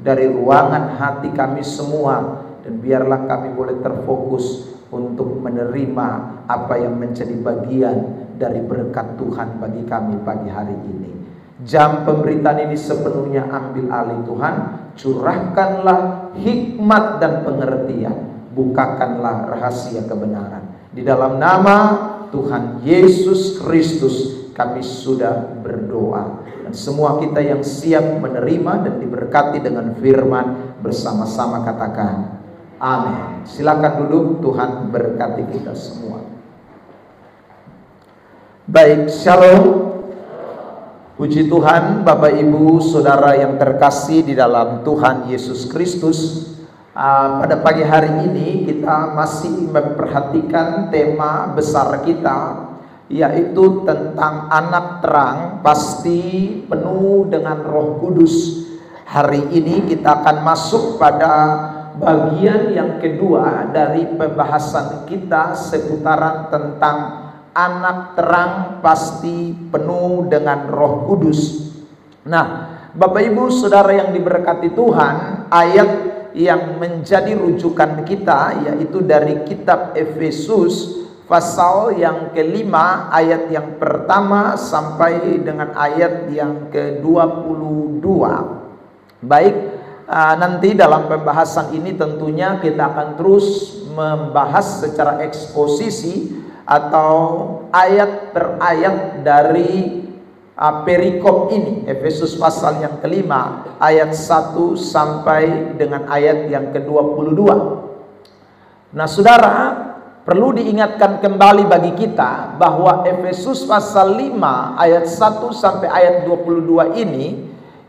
dari ruangan hati kami semua, dan biarlah kami boleh terfokus untuk menerima apa yang menjadi bagian dari berkat Tuhan bagi kami pagi hari ini. Jam pemberitaan ini sepenuhnya ambil alih Tuhan. Curahkanlah hikmat dan pengertian, bukakanlah rahasia kebenaran. Di dalam nama Tuhan Yesus Kristus kami sudah berdoa. Dan semua kita yang siap menerima dan diberkati dengan firman bersama-sama katakan amin. Silakan duduk, Tuhan berkati kita semua. Baik, shalom. Puji Tuhan, Bapak Ibu Saudara yang terkasih di dalam Tuhan Yesus Kristus. Pada pagi hari ini kita masih memperhatikan tema besar kita, yaitu tentang anak terang pasti penuh dengan Roh Kudus. Hari ini kita akan masuk pada bagian yang kedua dari pembahasan kita seputaran tentang anak terang pasti penuh dengan Roh Kudus. Nah, Bapak Ibu Saudara yang diberkati Tuhan, ayat yang menjadi rujukan kita yaitu dari kitab Efesus pasal yang kelima, ayat yang pertama sampai dengan ayat yang ke-22. Baik, nanti dalam pembahasan ini tentunya kita akan terus membahas secara eksposisi atau ayat per ayat dari perikop ini, Efesus pasal yang kelima, ayat 1 sampai dengan ayat yang ke-22. Nah, saudara, perlu diingatkan kembali bagi kita bahwa Efesus pasal 5 ayat 1 sampai ayat 22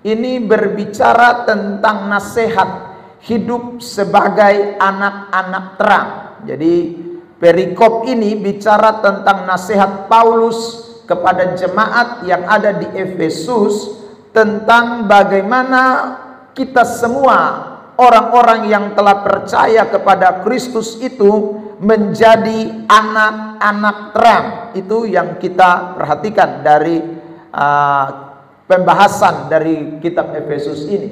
ini berbicara tentang nasihat hidup sebagai anak-anak terang. Jadi perikop ini bicara tentang nasihat Paulus kepada jemaat yang ada di Efesus tentang bagaimana kita semua orang-orang yang telah percaya kepada Kristus itu menjadi anak-anak terang. Itu yang kita perhatikan dari pembahasan dari kitab Efesus ini.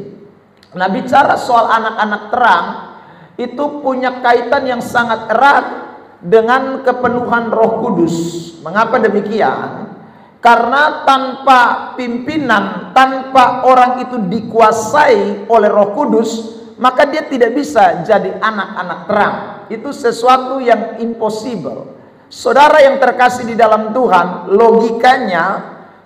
Nah, bicara soal anak-anak terang itu punya kaitan yang sangat erat dengan kepenuhan Roh Kudus. Mengapa demikian? Karena tanpa pimpinan, tanpa orang itu dikuasai oleh Roh Kudus, maka dia tidak bisa jadi anak-anak terang. Itu sesuatu yang impossible. Saudara yang terkasih di dalam Tuhan, logikanya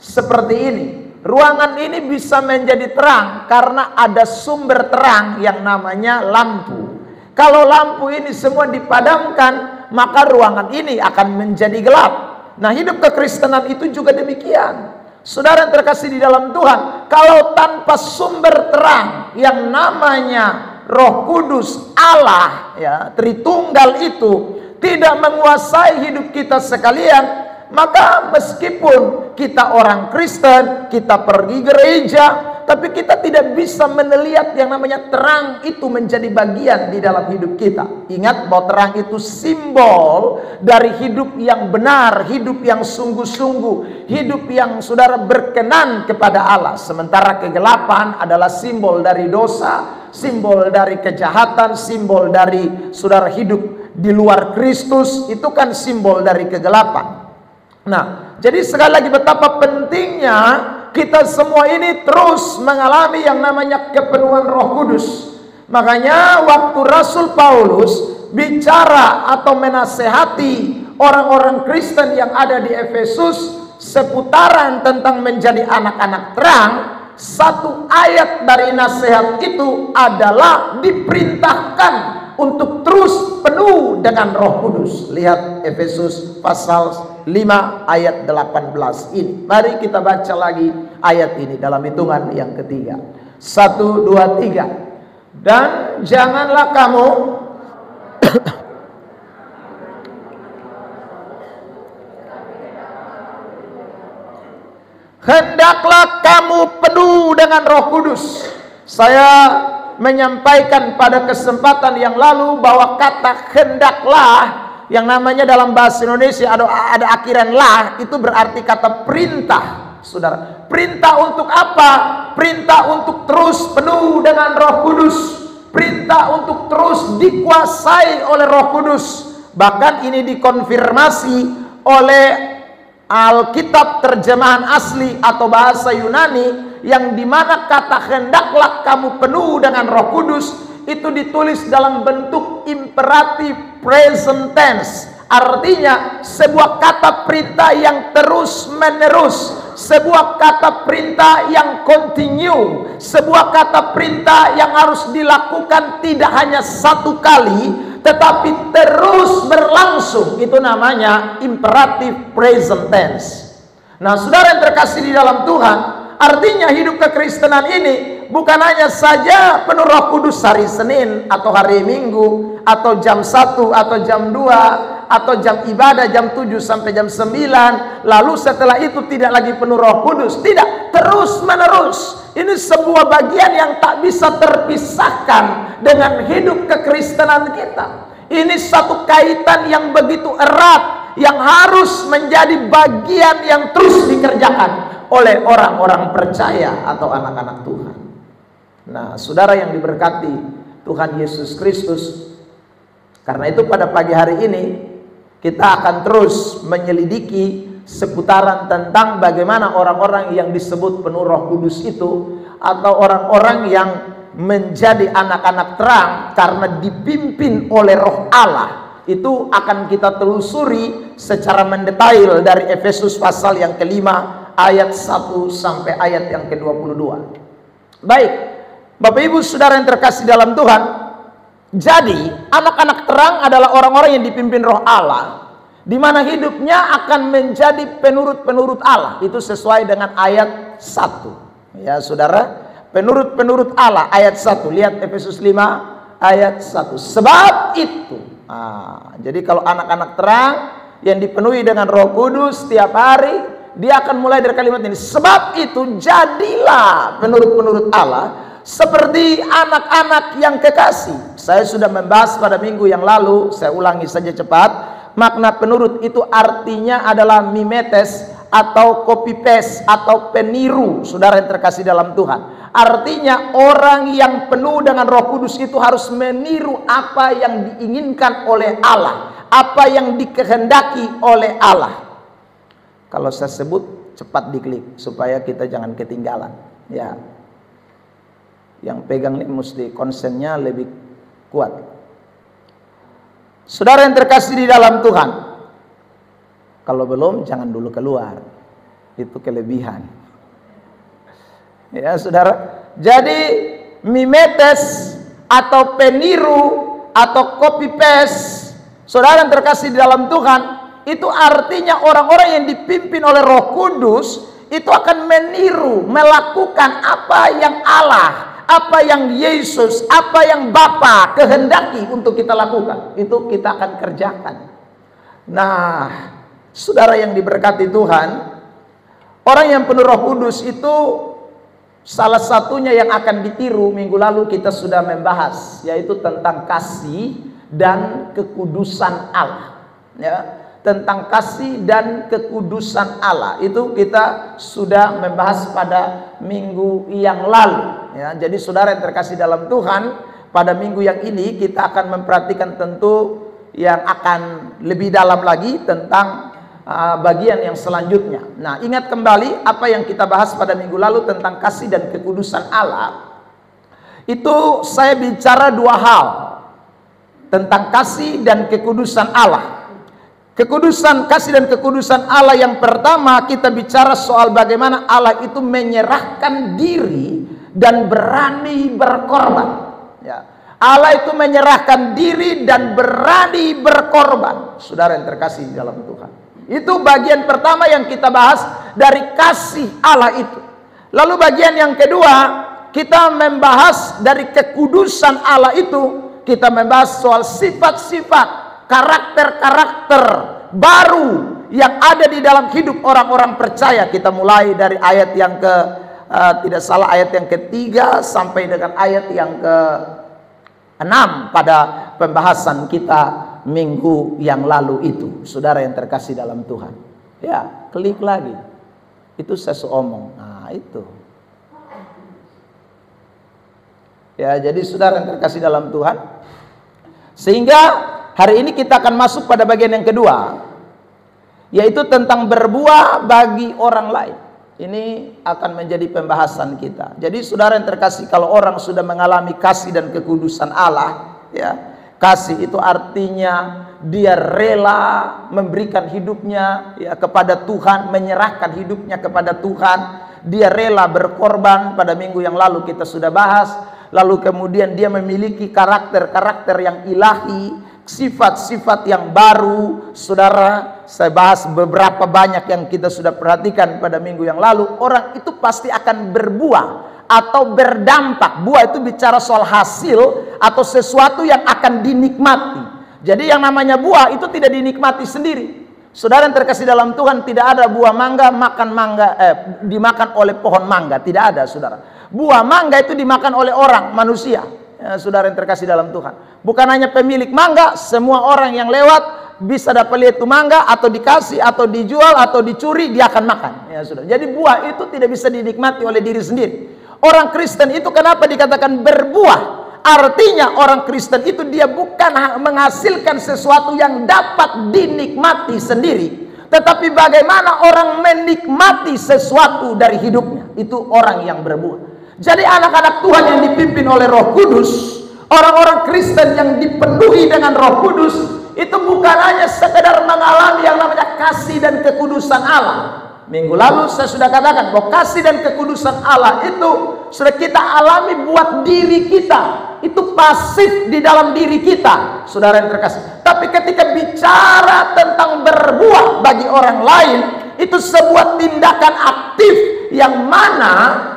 seperti ini. Ruangan ini bisa menjadi terang karena ada sumber terang yang namanya lampu. Kalau lampu ini semua dipadamkan, maka ruangan ini akan menjadi gelap. Nah, hidup kekristenan itu juga demikian. Saudara yang terkasih di dalam Tuhan, kalau tanpa sumber terang yang namanya Roh Kudus Allah, ya, Tritunggal itu tidak menguasai hidup kita sekalian, maka meskipun kita orang Kristen, kita pergi gereja, tapi kita tidak bisa melihat yang namanya terang itu menjadi bagian di dalam hidup kita. Ingat bahwa terang itu simbol dari hidup yang benar, hidup yang sungguh-sungguh, hidup yang saudara berkenan kepada Allah. Sementara kegelapan adalah simbol dari dosa, simbol dari kejahatan, simbol dari saudara hidup di luar Kristus, itu kan simbol dari kegelapan. Nah, jadi sekali lagi betapa pentingnya kita semua ini terus mengalami yang namanya kepenuhan Roh Kudus. Makanya waktu Rasul Paulus bicara atau menasehati orang-orang Kristen yang ada di Efesus seputaran tentang menjadi anak-anak terang, satu ayat dari nasihat itu adalah diperintahkan untuk terus penuh dengan Roh Kudus. Lihat Efesus pasal 5 ayat 18 ini. Mari kita baca lagi ayat ini dalam hitungan yang ketiga. 1, 2, 3. Dan janganlah kamu hendaklah kamu penuh dengan Roh Kudus. Saya menyampaikan pada kesempatan yang lalu bahwa kata hendaklah yang namanya dalam bahasa Indonesia ada akhiran lah, itu berarti kata perintah. Saudara, perintah untuk apa? Perintah untuk terus penuh dengan Roh Kudus, perintah untuk terus dikuasai oleh Roh Kudus. Bahkan ini dikonfirmasi oleh Alkitab terjemahan asli atau bahasa Yunani, yang dimana kata hendaklah kamu penuh dengan Roh Kudus itu ditulis dalam bentuk imperatif present tense. Artinya sebuah kata perintah yang terus menerus, sebuah kata perintah yang continue, sebuah kata perintah yang harus dilakukan tidak hanya satu kali, tetapi terus berlangsung. Itu namanya imperatif present tense. Nah, saudara yang terkasih di dalam Tuhan, artinya hidup kekristenan ini bukan hanya saja penuh Roh Kudus hari Senin atau hari Minggu atau jam 1 atau jam 2 atau jam ibadah jam 7 sampai jam 9, lalu setelah itu tidak lagi penuh Roh Kudus. Tidak, terus menerus. Ini sebuah bagian yang tak bisa terpisahkan dengan hidup kekristenan kita. Ini satu kaitan yang begitu erat, yang harus menjadi bagian yang terus dikerjakan oleh orang-orang percaya atau anak-anak Tuhan. Nah, saudara yang diberkati Tuhan Yesus Kristus, karena itu pada pagi hari ini kita akan terus menyelidiki seputaran tentang bagaimana orang-orang yang disebut penuh Roh Kudus itu, atau orang-orang yang menjadi anak-anak terang karena dipimpin oleh Roh Allah. Itu akan kita telusuri secara mendetail dari Efesus pasal yang kelima ayat 1 sampai ayat yang ke-22. Baik, Bapak Ibu Saudara yang terkasih dalam Tuhan, jadi anak-anak terang adalah orang-orang yang dipimpin Roh Allah, di mana hidupnya akan menjadi penurut-penurut Allah. Itu sesuai dengan ayat 1. Ya saudara, penurut-penurut Allah ayat 1. Lihat Efesus 5 ayat 1. Sebab itu, jadi kalau anak-anak terang yang dipenuhi dengan Roh Kudus setiap hari, dia akan mulai dari kalimat ini. Sebab itu jadilah penurut-penurut Allah seperti anak-anak yang kekasih. Saya sudah membahas pada minggu yang lalu, saya ulangi saja cepat. Makna penurut itu artinya adalah mimetes atau copy paste atau peniru, saudara yang terkasih dalam Tuhan. Artinya orang yang penuh dengan Roh Kudus itu harus meniru apa yang diinginkan oleh Allah, apa yang dikehendaki oleh Allah. Kalau saya sebut cepat diklik supaya kita jangan ketinggalan. Ya, yang pegang ini mesti konsennya lebih kuat. Saudara yang terkasih di dalam Tuhan, kalau belum jangan dulu keluar. Itu kelebihan. Ya saudara, jadi mimetes atau peniru atau copy paste, saudara yang terkasih di dalam Tuhan, itu artinya orang-orang yang dipimpin oleh Roh Kudus itu akan meniru, melakukan apa yang Allah, apa yang Yesus, apa yang Bapa kehendaki untuk kita lakukan, itu kita akan kerjakan. Nah, saudara yang diberkati Tuhan, orang yang penuh Roh Kudus itu salah satunya yang akan ditiru. Minggu lalu kita sudah membahas, yaitu tentang kasih dan kekudusan Allah. Ya, tentang kasih dan kekudusan Allah itu kita sudah membahas pada minggu yang lalu. Ya, jadi saudara yang terkasih dalam Tuhan, pada minggu yang ini kita akan memperhatikan tentu yang akan lebih dalam lagi tentang bagian yang selanjutnya. Nah, ingat kembali apa yang kita bahas pada minggu lalu tentang kasih dan kekudusan Allah. Itu saya bicara dua hal tentang kasih dan kekudusan Allah. Kekudusan, kasih dan kekudusan Allah yang pertama, kita bicara soal bagaimana Allah itu menyerahkan diri dan berani berkorban. Ya. Allah itu menyerahkan diri dan berani berkorban. Saudara yang terkasih di dalam Tuhan, itu bagian pertama yang kita bahas dari kasih Allah itu. Lalu bagian yang kedua, kita membahas dari kekudusan Allah itu, kita membahas soal sifat-sifat, karakter-karakter baru yang ada di dalam hidup orang-orang percaya. Kita mulai dari ayat yang tidak salah ayat yang ketiga sampai dengan ayat yang ke-6 pada pembahasan kita minggu yang lalu itu. Saudara yang terkasih dalam Tuhan, ya, klik lagi. Itu seseomong. Nah, itu. Ya, jadi saudara yang terkasih dalam Tuhan, sehingga hari ini kita akan masuk pada bagian yang kedua, yaitu tentang berbuah bagi orang lain. Ini akan menjadi pembahasan kita. Jadi saudara yang terkasih, kalau orang sudah mengalami kasih dan kekudusan Allah, ya, kasih itu artinya dia rela memberikan hidupnya, ya, kepada Tuhan, menyerahkan hidupnya kepada Tuhan. Dia rela berkorban. Pada minggu yang lalu kita sudah bahas. Lalu kemudian dia memiliki karakter-karakter yang ilahi, sifat-sifat yang baru. Saudara, saya bahas beberapa banyak yang kita sudah perhatikan pada minggu yang lalu. Orang itu pasti akan berbuah atau berdampak. Buah itu bicara soal hasil atau sesuatu yang akan dinikmati. Jadi yang namanya buah itu tidak dinikmati sendiri. Saudara yang terkasih dalam Tuhan, tidak ada buah mangga dimakan oleh pohon mangga. Tidak ada, saudara. Buah mangga itu dimakan oleh orang, manusia. Ya, saudara yang terkasih dalam Tuhan. Bukan hanya pemilik mangga, semua orang yang lewat bisa dapat lihat itu mangga, atau dikasih, atau dijual, atau dicuri, dia akan makan. Ya, saudara. Jadi buah itu tidak bisa dinikmati oleh diri sendiri. Orang Kristen itu kenapa dikatakan berbuah? Artinya orang Kristen itu dia bukan menghasilkan sesuatu yang dapat dinikmati sendiri, tetapi bagaimana orang menikmati sesuatu dari hidupnya. Itu orang yang berbuah. Jadi anak-anak Tuhan yang dipimpin oleh Roh Kudus, orang-orang Kristen yang dipenuhi dengan Roh Kudus, itu bukan hanya sekedar mengalami yang namanya kasih dan kekudusan Allah. Minggu lalu saya sudah katakan bahwa kasih dan kekudusan Allah itu sudah kita alami buat diri kita. Itu pasif di dalam diri kita, saudara yang terkasih. Tapi ketika bicara tentang berbuah bagi orang lain, itu sebuah tindakan aktif yang mana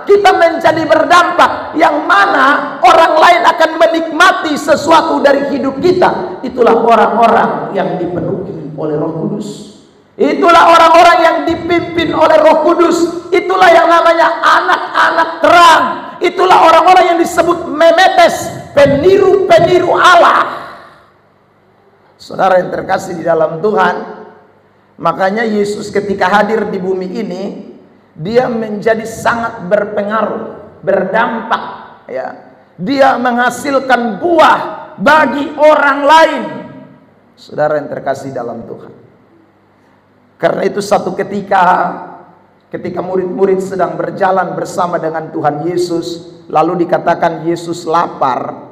kita menjadi berdampak, yang mana orang lain akan menikmati sesuatu dari hidup kita. Itulah orang-orang yang dipenuhi oleh Roh Kudus. Itulah orang-orang yang dipimpin oleh Roh Kudus. Itulah yang namanya anak-anak terang. Itulah orang-orang yang disebut memetes, peniru-peniru Allah. Saudara yang terkasih di dalam Tuhan, makanya Yesus ketika hadir di bumi ini, dia menjadi sangat berpengaruh, berdampak, ya. Dia menghasilkan buah bagi orang lain. Saudara yang terkasih dalam Tuhan. Karena itu satu ketika murid-murid sedang berjalan bersama dengan Tuhan Yesus, lalu dikatakan Yesus lapar,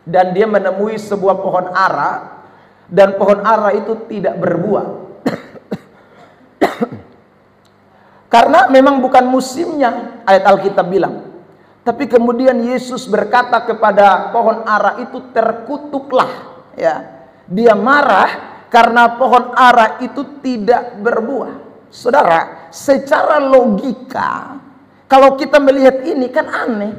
dan dia menemui sebuah pohon ara, dan pohon ara itu tidak berbuah. Karena memang bukan musimnya, ayat Alkitab bilang. Tapi kemudian Yesus berkata kepada pohon ara itu, terkutuklah, ya. Dia marah karena pohon ara itu tidak berbuah. Saudara, secara logika, kalau kita melihat ini kan aneh.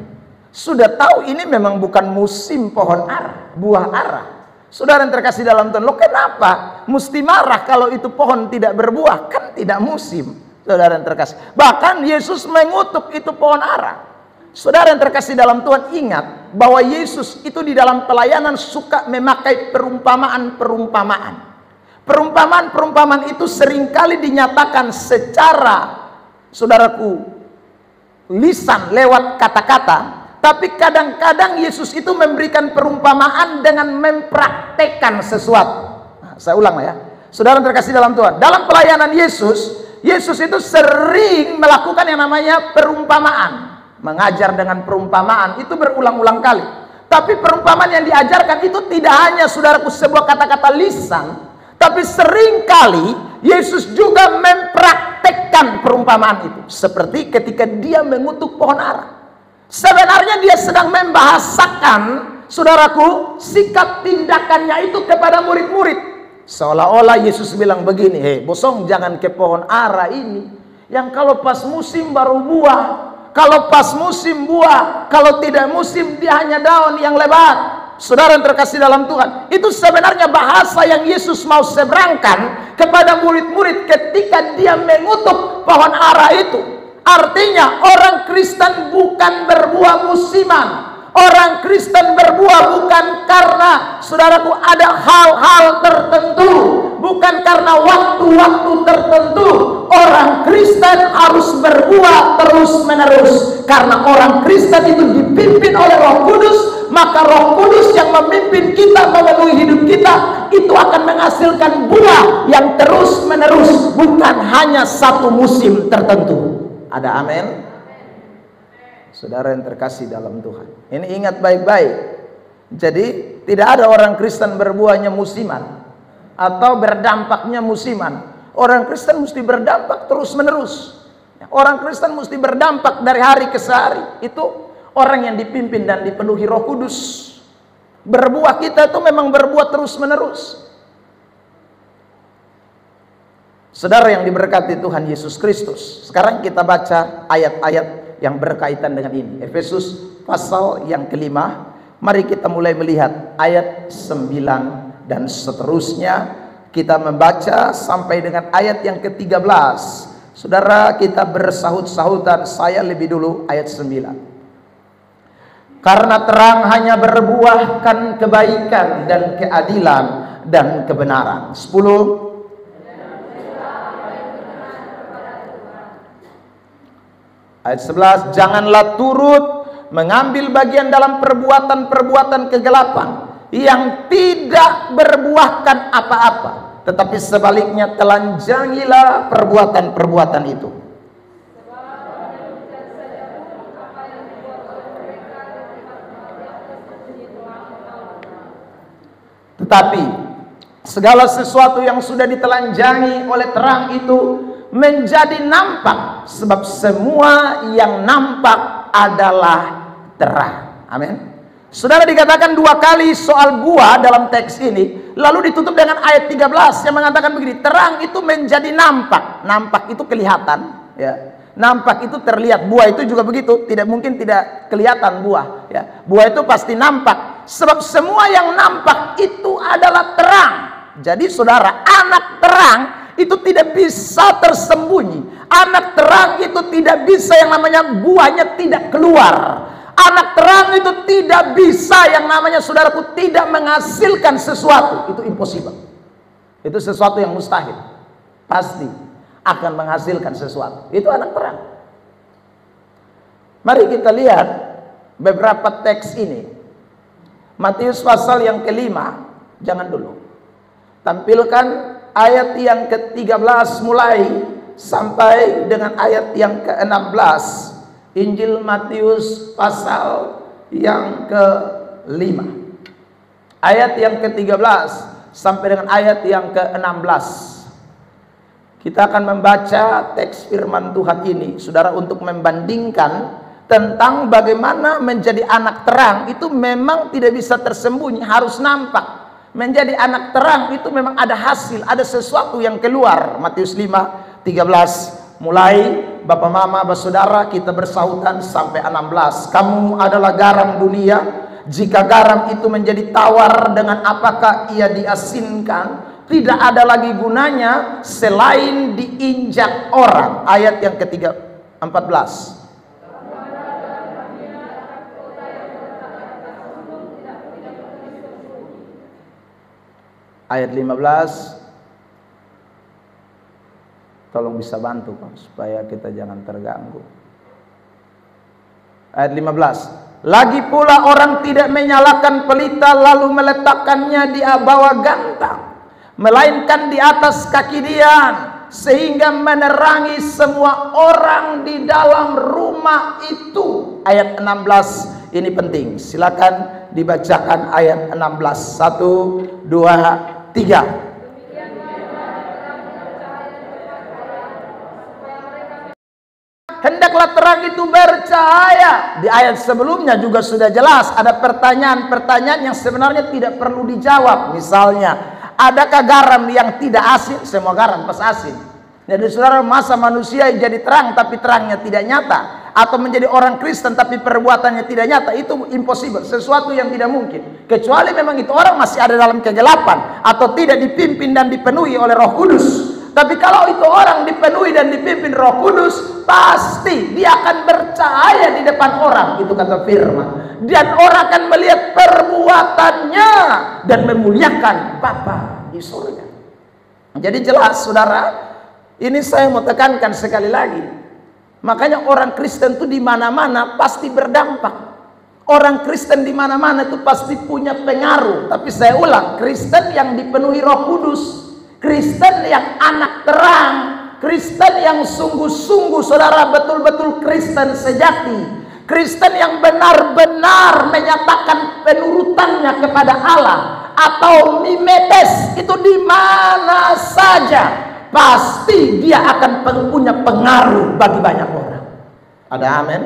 Sudah tahu ini memang bukan musim pohon ara, buah ara. Saudara yang terkasih dalam Tuhan, lo kenapa mesti marah kalau itu pohon tidak berbuah? Kan tidak musim, saudara yang terkasih. Bahkan Yesus mengutuk itu pohon ara. Saudara yang terkasih dalam Tuhan, ingat bahwa Yesus itu di dalam pelayanan suka memakai perumpamaan-perumpamaan. Perumpamaan-perumpamaan itu seringkali dinyatakan secara, saudaraku, lisan lewat kata-kata. Tapi kadang-kadang Yesus itu memberikan perumpamaan dengan mempraktekkan sesuatu. Nah, saya ulang ya, saudara terkasih dalam Tuhan. Dalam pelayanan Yesus itu sering melakukan yang namanya perumpamaan. Mengajar dengan perumpamaan itu berulang-ulang kali. Tapi perumpamaan yang diajarkan itu tidak hanya, saudaraku, sebuah kata-kata lisan, tapi seringkali Yesus juga mempraktekkan perumpamaan itu. Seperti ketika dia mengutuk pohon ara. Sebenarnya dia sedang membahasakan, saudaraku, sikap tindakannya itu kepada murid-murid. Seolah-olah Yesus bilang begini, hei bosong, jangan ke pohon ara ini, yang kalau pas musim baru buah. Kalau pas musim buah, kalau tidak musim dia hanya daun yang lebat. Saudara yang terkasih dalam Tuhan, itu sebenarnya bahasa yang Yesus mau seberangkan kepada murid-murid ketika dia mengutuk pohon ara itu. Artinya orang Kristen bukan berbuah musiman. Orang Kristen berbuah bukan karena, saudaraku, ada hal-hal tertentu, bukan karena waktu-waktu tertentu. Orang Kristen harus berbuah terus-menerus karena orang Kristen itu dipimpin oleh Roh Kudus. Maka Roh Kudus yang memimpin kita, memenuhi hidup kita, itu akan menghasilkan buah yang terus-menerus, bukan hanya satu musim tertentu. Ada amin? Saudara yang terkasih dalam Tuhan, ini ingat baik-baik. Jadi tidak ada orang Kristen berbuahnya musiman atau berdampaknya musiman. Orang Kristen mesti berdampak terus-menerus. Orang Kristen mesti berdampak dari hari ke hari. Itu orang yang dipimpin dan dipenuhi Roh Kudus. Berbuah kita itu memang berbuah terus-menerus. Saudara yang diberkati Tuhan Yesus Kristus, sekarang kita baca ayat-ayat yang berkaitan dengan ini. Efesus pasal yang kelima. Mari kita mulai melihat ayat 9 dan seterusnya. Kita membaca sampai dengan ayat yang ke-13. Saudara, kita bersahut-sahutan. Saya lebih dulu ayat 9. Karena terang hanya berbuahkan kebaikan dan keadilan dan kebenaran. 10. Ayat 11, janganlah turut mengambil bagian dalam perbuatan-perbuatan kegelapan yang tidak berbuahkan apa-apa, tetapi sebaliknya telanjangilah perbuatan-perbuatan itu. Tetapi segala sesuatu yang sudah ditelanjangi oleh terang itu menjadi nampak, sebab semua yang nampak adalah terang. Amin. Saudara, dikatakan dua kali soal buah dalam teks ini, lalu ditutup dengan ayat 13 yang mengatakan begini, terang itu menjadi nampak. Nampak itu kelihatan, ya. Nampak itu terlihat. Buah itu juga begitu, tidak mungkin tidak kelihatan buah, ya. Buah itu pasti nampak, sebab semua yang nampak itu adalah terang. Jadi saudara, anak terang itu tidak bisa tersembunyi. Anak terang itu tidak bisa yang namanya buahnya tidak keluar. Anak terang itu tidak bisa yang namanya, saudaraku, tidak menghasilkan sesuatu. Itu impossible. Itu sesuatu yang mustahil. Pasti akan menghasilkan sesuatu. Itu anak terang. Mari kita lihat beberapa teks ini. Matius pasal yang kelima. Jangan dulu. Tampilkan ayat yang ke-13 mulai sampai dengan ayat yang ke-16. Injil Matius pasal yang ke-5. Ayat yang ke-13 sampai dengan ayat yang ke-16. Kita akan membaca teks firman Tuhan ini, saudara, untuk membandingkan tentang bagaimana menjadi anak terang itu memang tidak bisa tersembunyi, harus nampak. Menjadi anak terang itu memang ada hasil, ada sesuatu yang keluar. Matius 5:13 mulai, Bapak Mama, Saudara, kita bersahutan sampai 16. Kamu adalah garam dunia. Jika garam itu menjadi tawar, dengan apakah ia diasinkan? Tidak ada lagi gunanya selain diinjak orang. Ayat yang ke-14. Ayat 15. Tolong bisa bantu, Pak, supaya kita jangan terganggu. Ayat 15. Lagi pula orang tidak menyalakan pelita lalu meletakkannya di bawah gantang, melainkan di atas kaki dian, sehingga menerangi semua orang di dalam rumah itu. Ayat 16 ini penting. Silakan dibacakan ayat 16. 1, 2, 3. Hendaklah terang itu bercahaya. Di ayat sebelumnya juga sudah jelas ada pertanyaan-pertanyaan yang sebenarnya tidak perlu dijawab. Misalnya, adakah garam yang tidak asin? Semua garam pas asin. Jadi saudara, masa manusia yang jadi terang tapi terangnya tidak nyata, atau menjadi orang Kristen tapi perbuatannya tidak nyata, itu impossible, sesuatu yang tidak mungkin. Kecuali memang itu orang masih ada dalam kegelapan atau tidak dipimpin dan dipenuhi oleh Roh Kudus. Tapi kalau itu orang dipenuhi dan dipimpin Roh Kudus, pasti dia akan bercahaya di depan orang, itu kata firman. Dan orang akan melihat perbuatannya dan memuliakan Bapa di surga. Jadi jelas saudara, ini saya mau tekankan sekali lagi. Makanya orang Kristen itu di mana-mana pasti berdampak. Orang Kristen di mana-mana itu pasti punya pengaruh. Tapi saya ulang, Kristen yang dipenuhi Roh Kudus, Kristen yang anak terang, Kristen yang sungguh-sungguh saudara, betul-betul Kristen sejati, Kristen yang benar-benar menyatakan penurutannya kepada Allah, atau mimetes, itu di mana saja pasti dia akan punya pengaruh bagi banyak orang. Ada amin?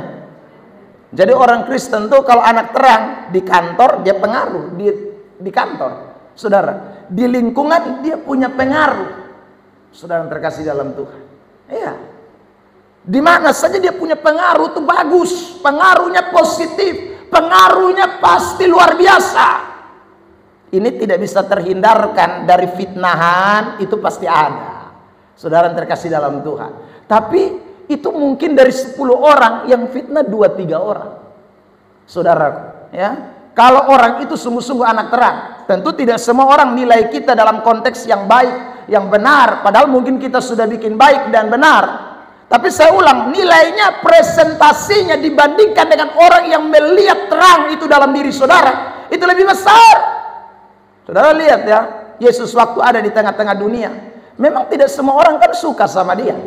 Jadi orang Kristen tuh kalau anak terang di kantor dia pengaruh, di kantor saudara, di lingkungan dia punya pengaruh. Saudara terkasih dalam Tuhan, iya, di mana saja dia punya pengaruh itu bagus, pengaruhnya positif, pengaruhnya pasti luar biasa. Ini tidak bisa terhindarkan dari fitnahan, itu pasti ada. Saudara terkasih dalam Tuhan. Tapi itu mungkin dari 10 orang yang fitnah 2-3 orang. Saudaraku, ya. Kalau orang itu sungguh-sungguh anak terang, tentu tidak semua orang nilai kita dalam konteks yang baik, yang benar, padahal mungkin kita sudah bikin baik dan benar. Tapi saya ulang, nilainya, presentasinya dibandingkan dengan orang yang melihat terang itu dalam diri saudara, itu lebih besar. Saudara lihat ya, Yesus waktu ada di tengah-tengah dunia, memang tidak semua orang kan suka sama dia.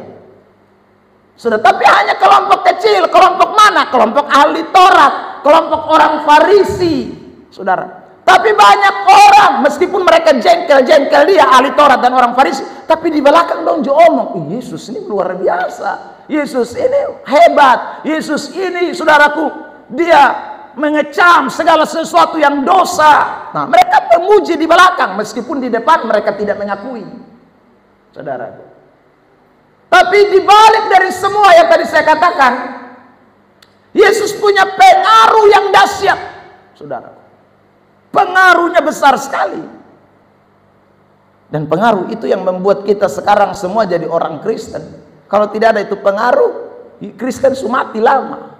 Sudah, tapi hanya kelompok kecil. Kelompok mana? Kelompok ahli Taurat, kelompok orang Farisi, saudara. Tapi banyak orang, meskipun mereka jengkel-jengkel dia, ahli Taurat dan orang Farisi, tapi di belakang dong omong, Yesus ini luar biasa, Yesus ini hebat, Yesus ini saudaraku, dia mengecam segala sesuatu yang dosa. Nah, mereka memuji di belakang, meskipun di depan mereka tidak mengakui, saudara. Tapi dibalik dari semua yang tadi saya katakan, Yesus punya pengaruh yang dahsyat, saudara. Pengaruhnya besar sekali. Dan pengaruh itu yang membuat kita sekarang semua jadi orang Kristen. Kalau tidak ada itu pengaruh, Kristen sudah mati lama.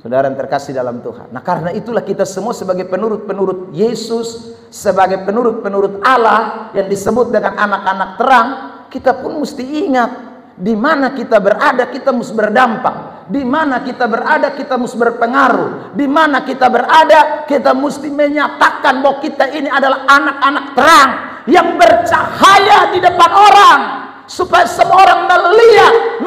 Saudara yang terkasih dalam Tuhan. Nah, karena itulah kita semua sebagai penurut-penurut Yesus, sebagai penurut-penurut Allah yang disebut dengan anak-anak terang, kita pun mesti ingat di mana kita berada, kita mesti berdampak. Di mana kita berada, kita mesti berpengaruh. Di mana kita berada, kita mesti menyatakan bahwa kita ini adalah anak-anak terang yang bercahaya di depan orang, supaya semua orang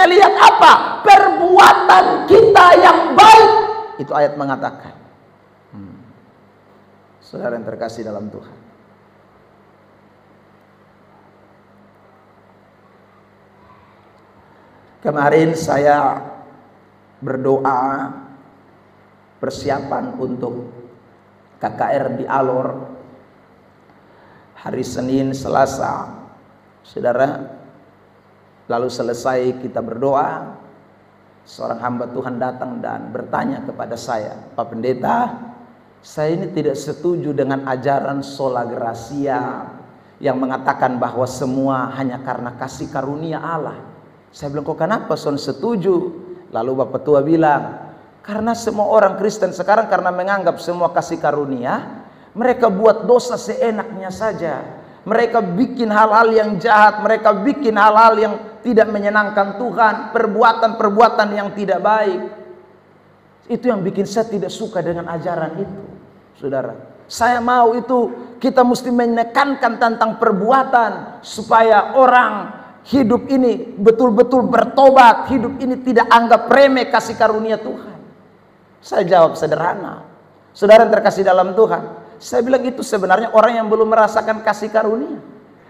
melihat apa? Perbuatan kita yang baik. Itu ayat mengatakan. Saudara yang terkasih dalam Tuhan. Kemarin saya berdoa persiapan untuk KKR di Alor hari Senin, Selasa, saudara. Lalu selesai kita berdoa, seorang hamba Tuhan datang dan bertanya kepada saya, Pak Pendeta, saya ini tidak setuju dengan ajaran sola gratia yang mengatakan bahwa semua hanya karena kasih karunia Allah. Saya bilang, kok kenapa son setuju? Lalu Bapak Tua bilang, karena semua orang Kristen sekarang karena menganggap semua kasih karunia, mereka buat dosa seenaknya saja. Mereka bikin hal-hal yang jahat, mereka bikin hal-hal yang tidak menyenangkan Tuhan, perbuatan-perbuatan yang tidak baik. Itu yang bikin saya tidak suka dengan ajaran itu, saudara. Saya mau itu kita mesti menekankan tentang perbuatan supaya orang hidup ini betul-betul bertobat, hidup ini tidak anggap remeh kasih karunia Tuhan. Saya jawab sederhana, saudara yang terkasih dalam Tuhan, saya bilang itu sebenarnya orang yang belum merasakan kasih karunia.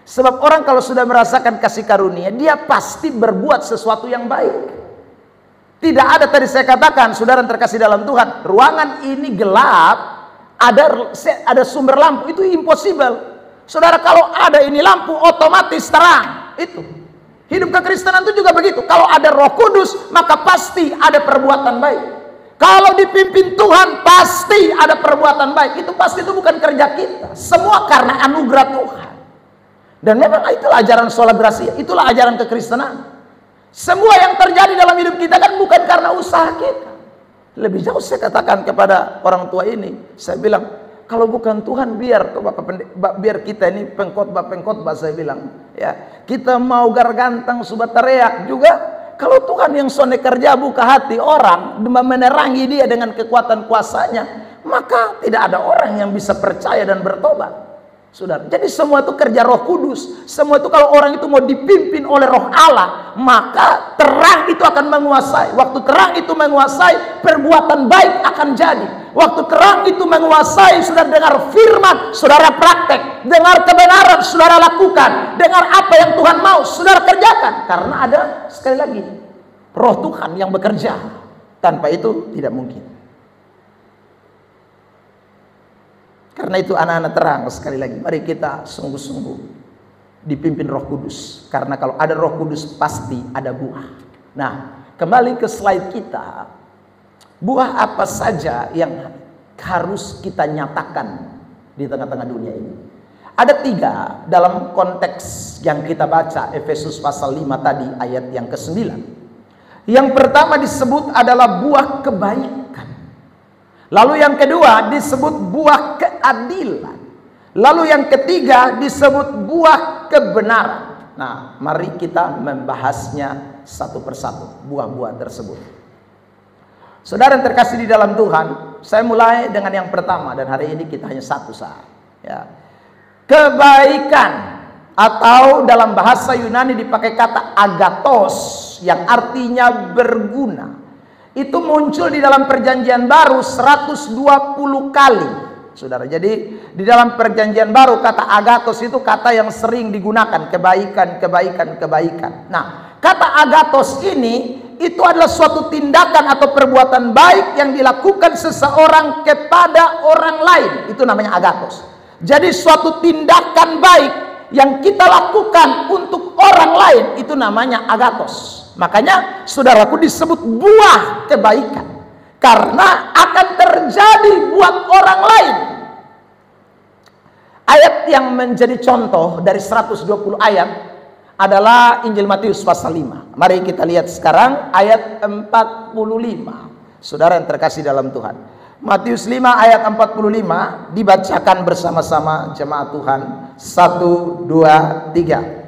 Sebab orang kalau sudah merasakan kasih karunia, dia pasti berbuat sesuatu yang baik. Tidak ada, tadi saya katakan, saudara yang terkasih dalam Tuhan, ruangan ini gelap, ada sumber lampu, itu impossible. Saudara, kalau ada ini lampu otomatis terang. Itu hidup kekristenan itu juga begitu. Kalau ada Roh Kudus, maka pasti ada perbuatan baik. Kalau dipimpin Tuhan, pasti ada perbuatan baik. Itu pasti, itu bukan kerja kita, semua karena anugerah Tuhan. Dan memang itulah ajaran sola gratia, itulah ajaran kekristenan. Semua yang terjadi dalam hidup kita kan bukan karena usaha kita. Lebih jauh saya katakan kepada orang tua ini, saya bilang, kalau bukan Tuhan biar kita ini pengkhotbah saya bilang, ya kita mau gargantang sudah teriak juga. Kalau Tuhan yang sone kerja buka hati orang, menerangi dia dengan kekuatan kuasanya, maka tidak ada orang yang bisa percaya dan bertobat. Saudara, jadi semua itu kerja Roh Kudus. Semua itu kalau orang itu mau dipimpin oleh Roh Allah, maka terang itu akan menguasai. Waktu terang itu menguasai, perbuatan baik akan jadi. Waktu terang itu menguasai, saudara dengar firman, saudara praktek. Dengar kebenaran, saudara lakukan. Dengar apa yang Tuhan mau, saudara kerjakan. Karena ada, sekali lagi, Roh Tuhan yang bekerja. Tanpa itu tidak mungkin. Karena itu anak-anak terang, sekali lagi, mari kita sungguh-sungguh dipimpin Roh Kudus. Karena kalau ada Roh Kudus pasti ada buah. Nah, kembali ke slide kita. Buah apa saja yang harus kita nyatakan di tengah-tengah dunia ini? Ada 3 dalam konteks yang kita baca, Efesus pasal 5 tadi ayat yang ke-9. Yang pertama disebut adalah buah kebaikan. Lalu yang kedua disebut buah keadilan. Lalu yang ketiga disebut buah kebenaran. Nah, mari kita membahasnya satu persatu, buah-buah tersebut. Saudara yang terkasih di dalam Tuhan, saya mulai dengan yang pertama, dan hari ini kita hanya satu saat. Ya. Kebaikan, atau dalam bahasa Yunani dipakai kata agathos, yang artinya berguna. Itu muncul di dalam perjanjian baru 120 kali, saudara. Jadi di dalam perjanjian baru kata agathos itu kata yang sering digunakan, kebaikan, kebaikan, kebaikan. Nah, kata agathos ini itu adalah suatu tindakan atau perbuatan baik yang dilakukan seseorang kepada orang lain. Itu namanya agathos. Jadi suatu tindakan baik yang kita lakukan untuk orang lain itu namanya agathos. Makanya saudaraku disebut buah kebaikan, karena akan terjadi buat orang lain. Ayat yang menjadi contoh dari 120 ayat adalah Injil Matius pasal 5. Mari kita lihat sekarang ayat 45. Saudara yang terkasih dalam Tuhan, Matius 5 ayat 45 dibacakan bersama-sama jemaat Tuhan. 1, 2, 3.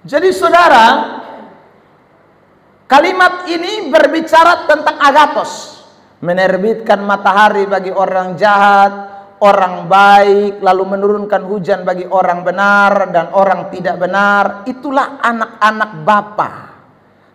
Jadi saudara, kalimat ini berbicara tentang agathos, menerbitkan matahari bagi orang jahat, orang baik, lalu menurunkan hujan bagi orang benar dan orang tidak benar. Itulah anak-anak Bapa.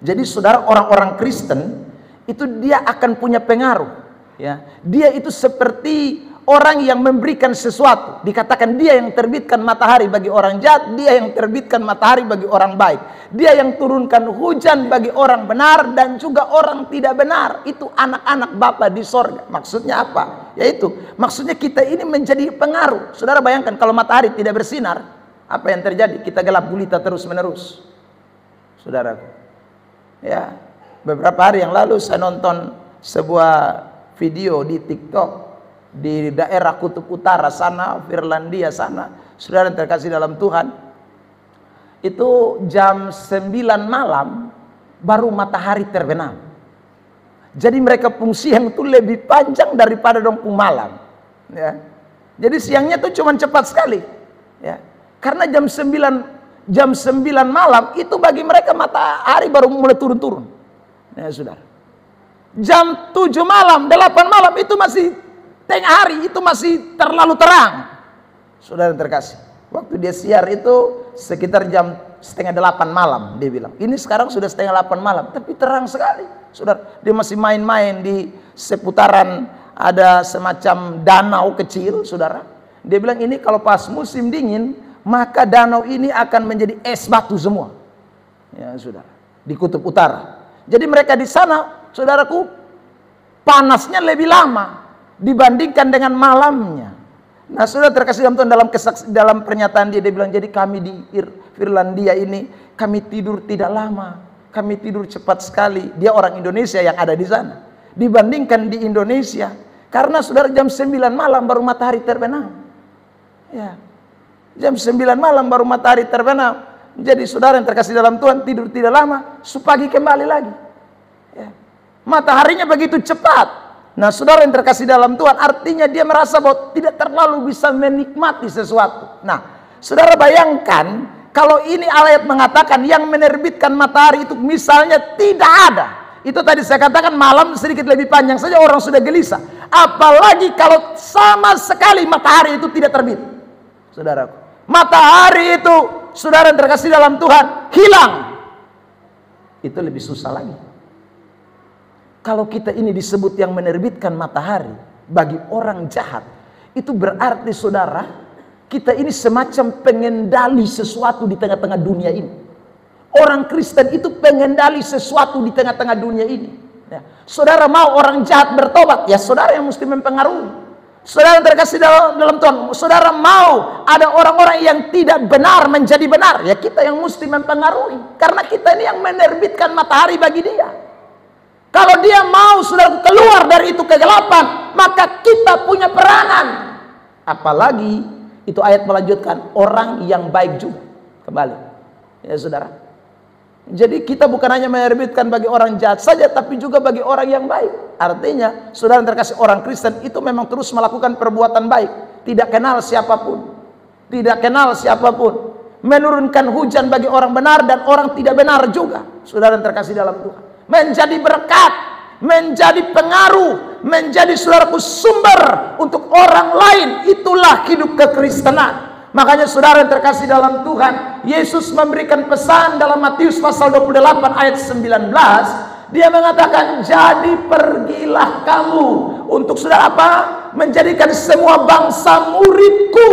Jadi saudara, orang-orang Kristen itu dia akan punya pengaruh, ya. Dia itu seperti orang yang memberikan sesuatu. Dikatakan dia yang terbitkan matahari bagi orang jahat, dia yang terbitkan matahari bagi orang baik. Dia yang turunkan hujan bagi orang benar dan juga orang tidak benar. Itu anak-anak Bapa di sorga. Maksudnya apa? Yaitu, maksudnya kita ini menjadi pengaruh. Saudara bayangkan kalau matahari tidak bersinar, apa yang terjadi? Kita gelap gulita terus menerus. Saudaraku, ya, beberapa hari yang lalu saya nonton sebuah video di TikTok di daerah Kutub Utara sana, Finlandia sana. Saudara yang terkasih dalam Tuhan, itu jam 9 malam baru matahari terbenam. Jadi mereka pun siang itu lebih panjang daripada dong pun malam, ya. Jadi siangnya tuh cuma cepat sekali, ya. Karena jam 9 malam itu bagi mereka matahari baru mulai turun-turun, ya saudara. Jam 7 malam, 8 malam itu masih tengah hari, itu masih terlalu terang. Saudara yang terkasih, waktu dia siar itu sekitar jam 7:30 malam, dia bilang. Ini sekarang sudah 7:30 malam, tapi terang sekali. Saudara, dia masih main-main di seputaran ada semacam danau kecil, saudara. Dia bilang ini kalau pas musim dingin, maka danau ini akan menjadi es batu semua. Ya, saudara, di Kutub Utara. Jadi mereka di sana, saudaraku, panasnya lebih lama dibandingkan dengan malamnya. Nah, saudara terkasih dalam Tuhan, dalam pernyataan dia bilang, jadi kami di Finlandia ini, kami tidur tidak lama. kami tidur cepat sekali. Dia orang Indonesia yang ada di sana. Dibandingkan di Indonesia, karena saudara jam 9 malam baru matahari terbenam. Ya. Jam 9 malam baru matahari terbenam. Jadi saudara yang terkasih dalam Tuhan, tidur tidak lama, pagi kembali lagi. Ya. Mataharinya begitu cepat. Nah, saudara yang terkasih dalam Tuhan, artinya dia merasa bahwa tidak terlalu bisa menikmati sesuatu. Nah, saudara bayangkan, kalau ini ayat mengatakan yang menerbitkan matahari itu misalnya tidak ada. Itu tadi saya katakan malam sedikit lebih panjang saja orang sudah gelisah. Apalagi kalau sama sekali matahari itu tidak terbit. Saudaraku, matahari itu, saudara yang terkasih dalam Tuhan, hilang. Itu lebih susah lagi. Kalau kita ini disebut yang menerbitkan matahari bagi orang jahat, itu berarti saudara, kita ini semacam pengendali sesuatu di tengah-tengah dunia ini. Orang Kristen itu pengendali sesuatu di tengah-tengah dunia ini. Ya. Saudara mau orang jahat bertobat, ya saudara yang mesti mempengaruhi. Saudara yang terkasih dalam Tuhan, saudara mau ada orang-orang yang tidak benar menjadi benar, ya kita yang mesti mempengaruhi. Karena kita ini yang menerbitkan matahari bagi dia. Kalau dia mau saudara keluar dari itu kegelapan, maka kita punya peranan. Apalagi itu ayat melanjutkan orang yang baik juga. Kembali, ya saudara. Jadi kita bukan hanya menerbitkan bagi orang jahat saja, tapi juga bagi orang yang baik. Artinya, saudara yang terkasih, orang Kristen itu memang terus melakukan perbuatan baik, tidak kenal siapapun, tidak kenal siapapun, menurunkan hujan bagi orang benar dan orang tidak benar juga. Saudara yang terkasih dalam Tuhan, menjadi berkat, menjadi pengaruh, menjadi saudaraku sumber untuk orang lain. Itulah hidup kekristenan. Makanya saudara yang terkasih dalam Tuhan, Yesus memberikan pesan dalam Matius pasal 28 ayat 19. Dia mengatakan, jadi pergilah kamu untuk saudara apa? Menjadikan semua bangsa muridku.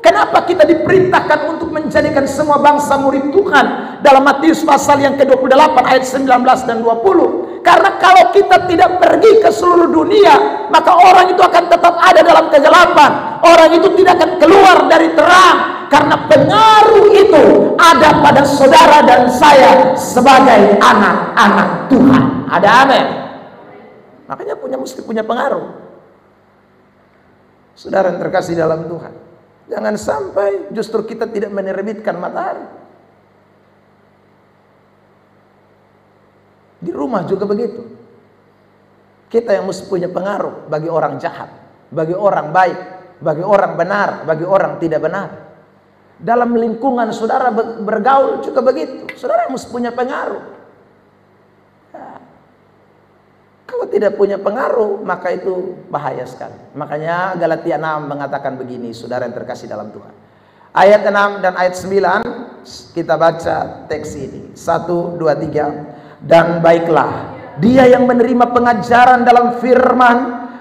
Kenapa kita diperintahkan untuk menjadikan semua bangsa murid Tuhan dalam Matius pasal yang ke-28 ayat 19 dan 20? Karena kalau kita tidak pergi ke seluruh dunia, maka orang itu akan tetap ada dalam kegelapan. Orang itu tidak akan keluar dari terang. Karena pengaruh itu ada pada saudara dan saya sebagai anak-anak Tuhan. Ada amin. Makanya mesti punya pengaruh. Saudara yang terkasih dalam Tuhan, jangan sampai justru kita tidak menerbitkan matahari. Di rumah juga begitu. Kita yang mesti punya pengaruh bagi orang jahat, bagi orang baik, bagi orang benar, bagi orang tidak benar. Dalam lingkungan saudara bergaul juga begitu. Saudara mesti punya pengaruh. Nah, kalau tidak punya pengaruh, maka itu bahaya sekali. Makanya Galatia 6 mengatakan begini, saudara yang terkasih dalam Tuhan. Ayat 6 dan ayat 9 kita baca teks ini. 1, 2, 3. Dan baiklah dia yang menerima pengajaran dalam firman,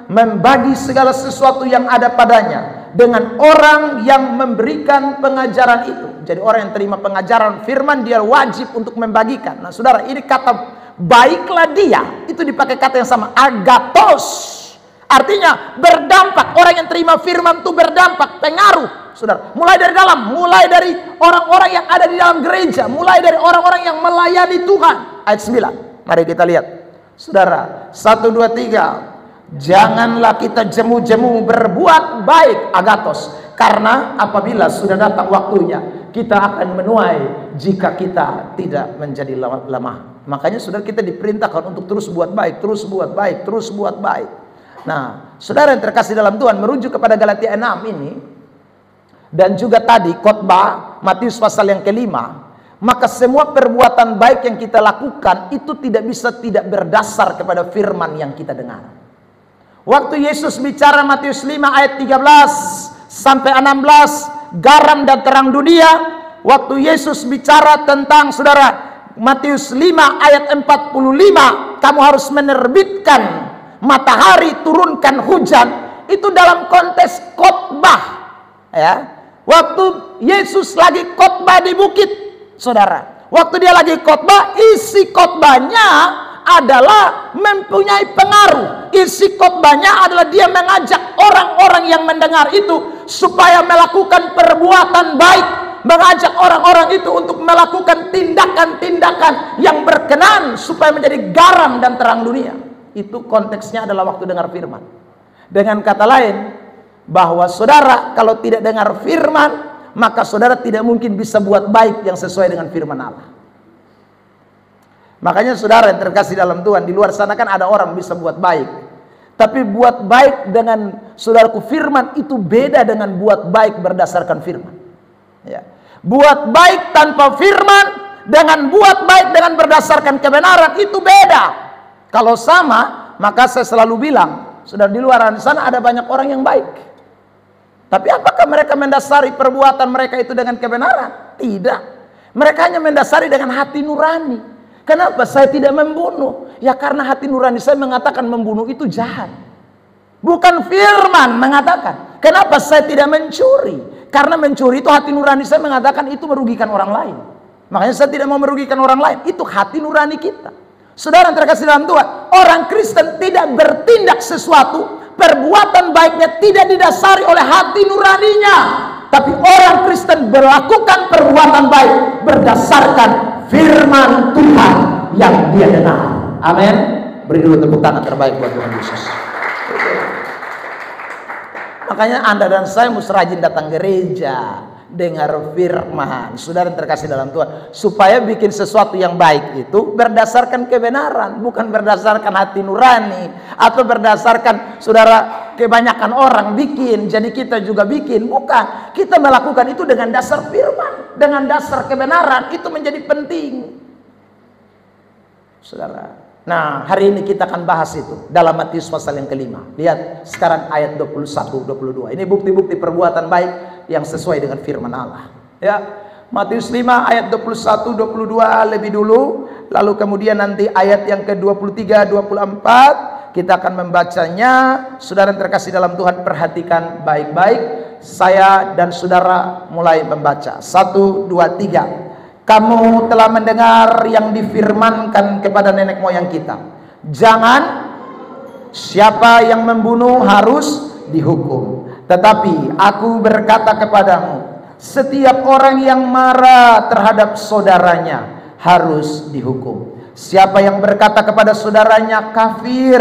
membagi segala sesuatu yang ada padanya dengan orang yang memberikan pengajaran itu. Jadi orang yang terima pengajaran firman, dia wajib untuk membagikan. Nah saudara, ini kata baiklah dia, itu dipakai kata yang sama, agathos. Artinya berdampak. Orang yang terima firman itu berdampak, pengaruh. Saudara, mulai dari dalam, mulai dari orang-orang yang ada di dalam gereja, mulai dari orang-orang yang melayani Tuhan. Ayat 9, mari kita lihat. Saudara, 1, 2, 3. Janganlah kita jemu-jemu berbuat baik, agathos. Karena apabila sudah datang waktunya, kita akan menuai jika kita tidak menjadi lemah. Makanya saudara, kita diperintahkan untuk terus buat baik, terus buat baik, terus buat baik. Nah, saudara yang terkasih dalam Tuhan, merujuk kepada Galatia 6 ini, dan juga tadi khotbah Matius pasal yang ke-5, maka semua perbuatan baik yang kita lakukan itu tidak bisa tidak berdasar kepada firman yang kita dengar. Waktu Yesus bicara Matius 5 ayat 13 sampai 16, garam dan terang dunia. Waktu Yesus bicara tentang saudara Matius 5 ayat 45, kamu harus menerbitkan matahari, turunkan hujan, itu dalam konteks khotbah, ya. Waktu Yesus lagi khotbah di bukit, saudara, waktu dia lagi khotbah, isi khotbahnya adalah mempunyai pengaruh. Isi khotbahnya adalah dia mengajak orang-orang yang mendengar itu supaya melakukan perbuatan baik, mengajak orang-orang itu untuk melakukan tindakan-tindakan yang berkenan supaya menjadi garam dan terang dunia. Itu konteksnya adalah waktu dengar firman. Dengan kata lain, bahwa saudara kalau tidak dengar firman, maka saudara tidak mungkin bisa buat baik yang sesuai dengan firman Allah. Makanya saudara yang terkasih dalam Tuhan, di luar sana kan ada orang bisa buat baik. Tapi buat baik dengan saudaraku firman itu beda dengan buat baik berdasarkan firman. Ya. Buat baik tanpa firman dengan buat baik dengan berdasarkan kebenaran itu beda. Kalau sama, maka saya selalu bilang, saudara di luar sana ada banyak orang yang baik. Tapi apakah mereka mendasari perbuatan mereka itu dengan kebenaran? Tidak. Mereka hanya mendasari dengan hati nurani. Kenapa saya tidak membunuh? Ya karena hati nurani saya mengatakan membunuh itu jahat. Bukan firman mengatakan. Kenapa saya tidak mencuri? Karena mencuri itu hati nurani saya mengatakan itu merugikan orang lain. Makanya saya tidak mau merugikan orang lain. Itu hati nurani kita. Saudara yang terkasih dalam Tuhan, orang Kristen tidak bertindak sesuatu, perbuatan baiknya tidak didasari oleh hati nuraninya. Tapi orang Kristen melakukan perbuatan baik berdasarkan firman Tuhan yang dia dengar. Amin. Beri dulu tepuk tangan terbaik buat Tuhan Yesus. Makanya Anda dan saya mesti rajin datang gereja, dengar firman. Saudara yang terkasih dalam Tuhan, supaya bikin sesuatu yang baik itu berdasarkan kebenaran, bukan berdasarkan hati nurani atau berdasarkan saudara kebanyakan orang bikin, jadi kita juga bikin. Bukan, kita melakukan itu dengan dasar firman, dengan dasar kebenaran. Itu menjadi penting, saudara. Nah, hari ini kita akan bahas itu dalam Matius pasal yang kelima. Lihat sekarang ayat 21-22. Ini bukti-bukti perbuatan baik yang sesuai dengan firman Allah. Ya, Matius 5 ayat 21-22 lebih dulu, lalu kemudian nanti ayat yang ke-23-24 kita akan membacanya. Saudara yang terkasih dalam Tuhan, perhatikan baik-baik. Saya dan saudara mulai membaca. 1, 2, 3. Kamu telah mendengar yang difirmankan kepada nenek moyang kita, jangan, siapa yang membunuh harus dihukum. Tetapi aku berkata kepadamu, setiap orang yang marah terhadap saudaranya harus dihukum. Siapa yang berkata kepada saudaranya kafir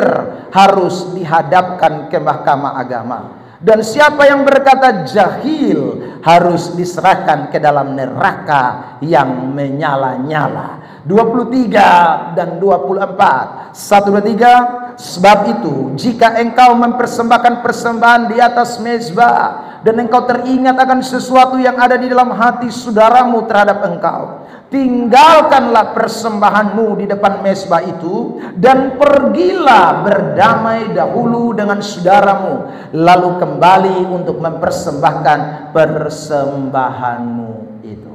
harus dihadapkan ke mahkamah agama. Dan siapa yang berkata jahil harus diserahkan ke dalam neraka yang menyala-nyala. 23 dan 24. 1, 2, 3. Sebab itu jika engkau mempersembahkan persembahan di atas mezbah dan engkau teringat akan sesuatu yang ada di dalam hati saudaramu terhadap engkau, tinggalkanlah persembahanmu di depan mezbah itu dan pergilah berdamai dahulu dengan saudaramu, lalu kembali untuk mempersembahkan persembahanmu itu.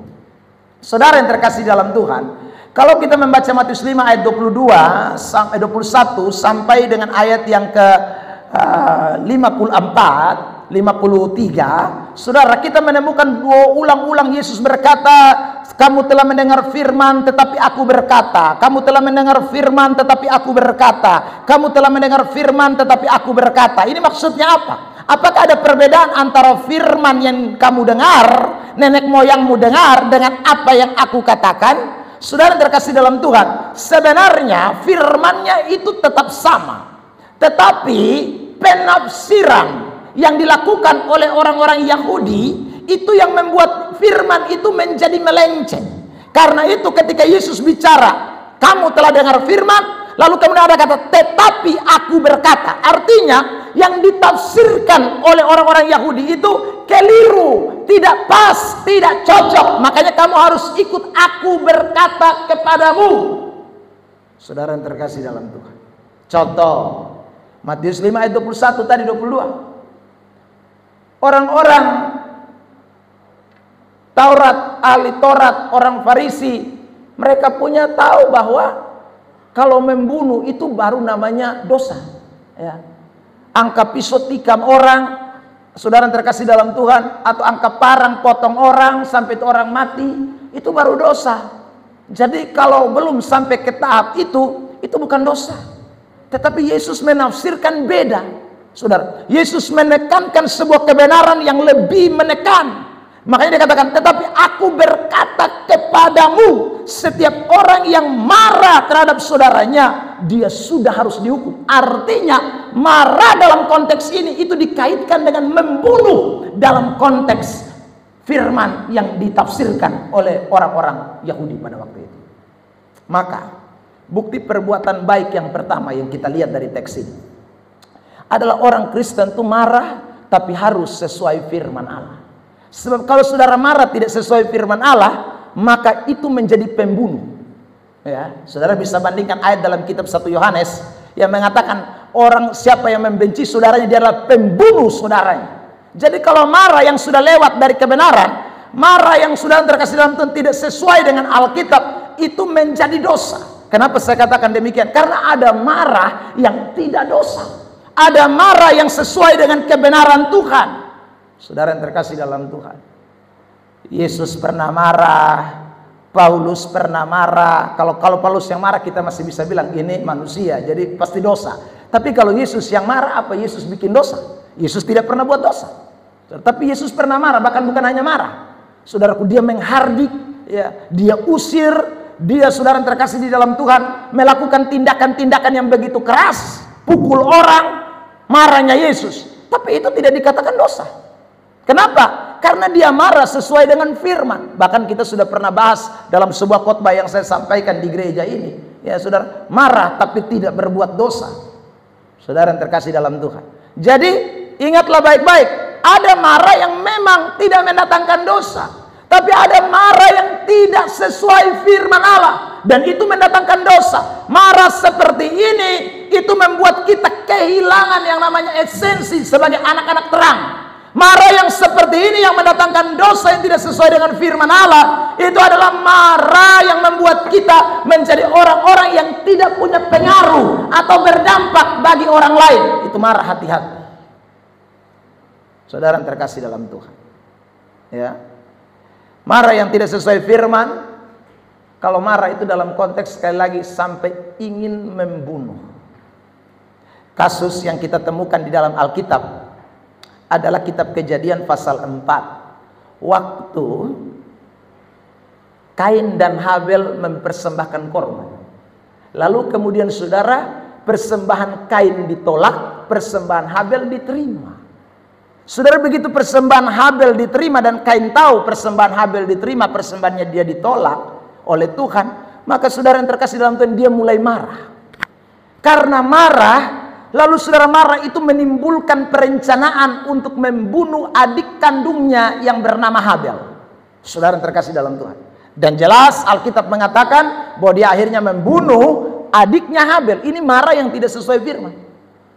Saudara yang terkasih dalam Tuhan, kalau kita membaca Matius 5 ayat 22 sampai 21 sampai dengan ayat yang ke 54, 53, saudara, kita menemukan ulang-ulang Yesus berkata, kamu telah mendengar firman tetapi aku berkata, kamu telah mendengar firman tetapi aku berkata, kamu telah mendengar firman tetapi aku berkata. Ini maksudnya apa? Apakah ada perbedaan antara firman yang kamu dengar, nenek moyangmu dengar, dengan apa yang aku katakan? Saudara terkasih dalam Tuhan, sebenarnya firmannya itu tetap sama, tetapi penafsiran yang dilakukan oleh orang-orang Yahudi itu yang membuat firman itu menjadi melenceng. Karena itu ketika Yesus bicara, kamu telah dengar firman, lalu kemudian ada kata tetapi aku berkata, artinya yang ditafsirkan oleh orang-orang Yahudi itu keliru, tidak pas, tidak cocok. Makanya kamu harus ikut aku berkata kepadamu. Saudara yang terkasih dalam Tuhan, contoh Matius 5 ayat 21 tadi 22. Orang-orang Taurat, ahli Taurat, orang Farisi, mereka punya tahu bahwa kalau membunuh itu baru namanya dosa. Ya. Angkat pisau tikam orang, saudara terkasih dalam Tuhan, atau angkat parang potong orang sampai itu orang mati, itu baru dosa. Jadi kalau belum sampai ke tahap itu bukan dosa. Tetapi Yesus menafsirkan beda. Saudara, Yesus menekankan sebuah kebenaran yang lebih menekan. Makanya dikatakan, tetapi aku berkata kepadamu, setiap orang yang marah terhadap saudaranya, dia sudah harus dihukum. Artinya, marah dalam konteks ini itu dikaitkan dengan membunuh dalam konteks firman yang ditafsirkan oleh orang-orang Yahudi pada waktu itu. Maka, bukti perbuatan baik yang pertama yang kita lihat dari teks ini adalah orang Kristen itu marah, tapi harus sesuai firman Allah. Sebab kalau saudara marah tidak sesuai firman Allah, maka itu menjadi pembunuh. Ya, saudara bisa bandingkan ayat dalam kitab 1 Yohanes yang mengatakan orang siapa yang membenci saudaranya dia adalah pembunuh saudaranya. Jadi kalau marah yang sudah lewat dari kebenaran, marah yang sudah terkasih dalam Tuhan tidak sesuai dengan Alkitab, itu menjadi dosa. Kenapa saya katakan demikian? Karena ada marah yang tidak dosa. Ada marah yang sesuai dengan kebenaran Tuhan. Saudara yang terkasih dalam Tuhan, Yesus pernah marah, Paulus pernah marah. Kalau Paulus yang marah kita masih bisa bilang ini manusia, jadi pasti dosa. Tapi kalau Yesus yang marah, apa Yesus bikin dosa? Yesus tidak pernah buat dosa. Tapi Yesus pernah marah, bahkan bukan hanya marah. Saudaraku, dia menghardik, ya, dia usir, dia saudara yang terkasih di dalam Tuhan melakukan tindakan-tindakan yang begitu keras, pukul orang, marahnya Yesus. Tapi itu tidak dikatakan dosa. Kenapa? Karena dia marah sesuai dengan firman. Bahkan kita sudah pernah bahas dalam sebuah khotbah yang saya sampaikan di gereja ini. Ya saudara, marah tapi tidak berbuat dosa. Saudara yang terkasih dalam Tuhan. Jadi ingatlah baik-baik. Ada marah yang memang tidak mendatangkan dosa. Tapi ada marah yang tidak sesuai firman Allah. Dan itu mendatangkan dosa. Marah seperti ini, itu membuat kita kehilangan yang namanya esensi sebagai anak-anak terang. Marah yang seperti ini yang mendatangkan dosa yang tidak sesuai dengan firman Allah, itu adalah marah yang membuat kita menjadi orang-orang yang tidak punya pengaruh atau berdampak bagi orang lain. Itu marah, hati-hati. Saudara yang terkasih dalam Tuhan. Ya. Marah yang tidak sesuai firman, kalau marah itu dalam konteks sekali lagi sampai ingin membunuh. Kasus yang kita temukan di dalam Alkitab adalah kitab Kejadian pasal 4. Waktu Kain dan Habel mempersembahkan korban. Lalu kemudian saudara, persembahan Kain ditolak, persembahan Habel diterima. Saudara, begitu persembahan Habel diterima dan Kain tahu persembahan Habel diterima, persembahannya dia ditolak oleh Tuhan, maka saudara yang terkasih dalam Tuhan, dia mulai marah. Karena marah, lalu saudara marah itu menimbulkan perencanaan untuk membunuh adik kandungnya yang bernama Habel. Saudara yang terkasih dalam Tuhan. Dan jelas Alkitab mengatakan bahwa dia akhirnya membunuh adiknya Habel. Ini marah yang tidak sesuai firman.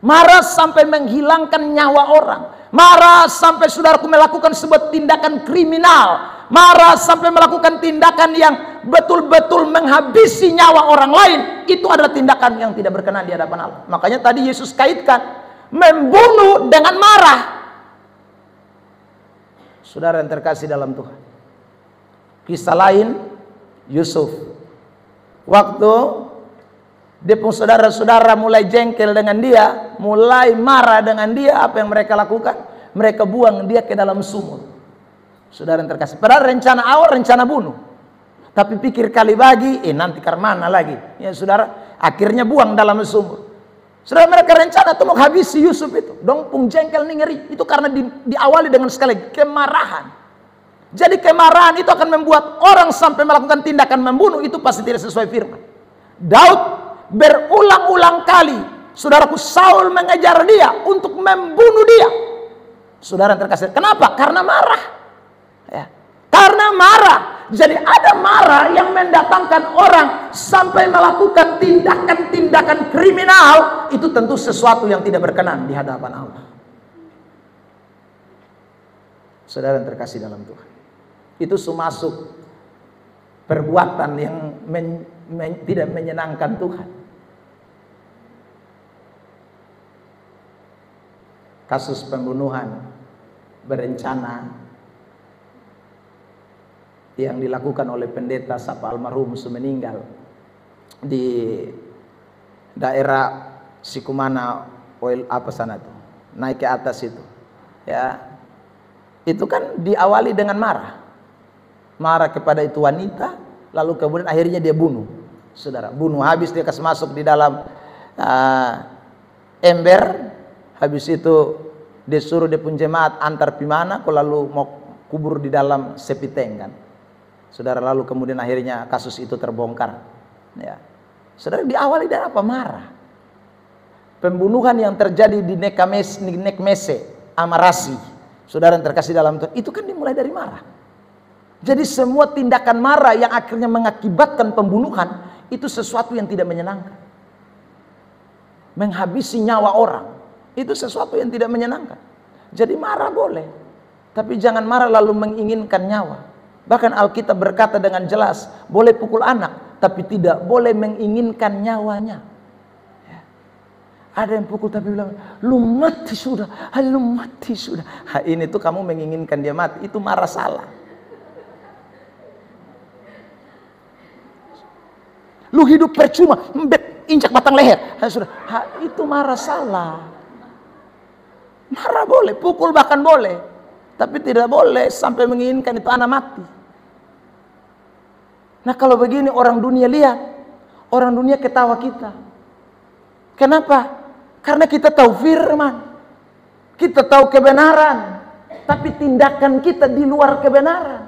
Marah sampai menghilangkan nyawa orang. Marah sampai saudaraku melakukan sebuah tindakan kriminal. Marah sampai melakukan tindakan yang betul-betul menghabisi nyawa orang lain. Itu adalah tindakan yang tidak berkenan di hadapan Allah. Makanya tadi Yesus kaitkan membunuh dengan marah. Saudara yang terkasih dalam Tuhan, kisah lain Yusuf. Waktu dia pun saudara-saudara mulai jengkel dengan dia, mulai marah dengan dia, apa yang mereka lakukan? Mereka buang dia ke dalam sumur. Saudara yang terkasih, padahal rencana awal rencana bunuh, tapi pikir kali bagi, nanti karmana lagi. Ya saudara, akhirnya buang dalam sumur. Saudara, mereka rencana tuh mau habisi Yusuf itu. Dong pun jengkel nih ngeri. Itu karena diawali dengan sekali kemarahan. Jadi kemarahan itu akan membuat orang sampai melakukan tindakan membunuh, itu pasti tidak sesuai firman. Daud berulang-ulang kali, saudaraku, Saul mengejar dia untuk membunuh dia. Saudara yang terkasih, kenapa? Karena marah. Ya. Karena marah. Jadi ada marah yang mendatangkan orang sampai melakukan tindakan-tindakan kriminal. Itu tentu sesuatu yang tidak berkenan di hadapan Allah. Saudara yang terkasih dalam Tuhan, itu masuk perbuatan yang tidak menyenangkan Tuhan. Kasus pembunuhan berencana yang dilakukan oleh pendeta Sapa almarhum meninggal di daerah Sikumana oil apa sana tuh, naik ke atas itu, ya. itu kan diawali dengan marah. Marah kepada itu wanita, lalu kemudian akhirnya dia bunuh. Saudara, bunuh habis dia kasih masuk di dalam ember. Habis itu dia suruh dia pun jemaat antar pimana, lalu mau kubur di dalam sepiteng kan. Saudara, lalu kemudian akhirnya kasus itu terbongkar. Ya. Saudara, diawali dari apa? Marah. Pembunuhan yang terjadi di Nekmese, Amarasi, saudara yang terkasih dalam Tuhan, itu kan dimulai dari marah. Jadi semua tindakan marah yang akhirnya mengakibatkan pembunuhan, itu sesuatu yang tidak menyenangkan. Menghabisi nyawa orang, itu sesuatu yang tidak menyenangkan. Jadi marah boleh, tapi jangan marah lalu menginginkan nyawa. Bahkan Alkitab berkata dengan jelas, boleh pukul anak, tapi tidak boleh menginginkan nyawanya. Ya. Ada yang pukul tapi bilang, lu mati sudah, lu mati sudah. Ini tuh kamu menginginkan dia mati, itu marah salah. Lu hidup percuma, injak batang leher. Sudah, itu marah salah. Marah boleh, pukul bahkan boleh, tapi tidak boleh sampai menginginkan itu anak mati. Nah kalau begini orang dunia lihat, orang dunia ketawa kita. Kenapa? Karena kita tahu firman, kita tahu kebenaran, tapi tindakan kita di luar kebenaran.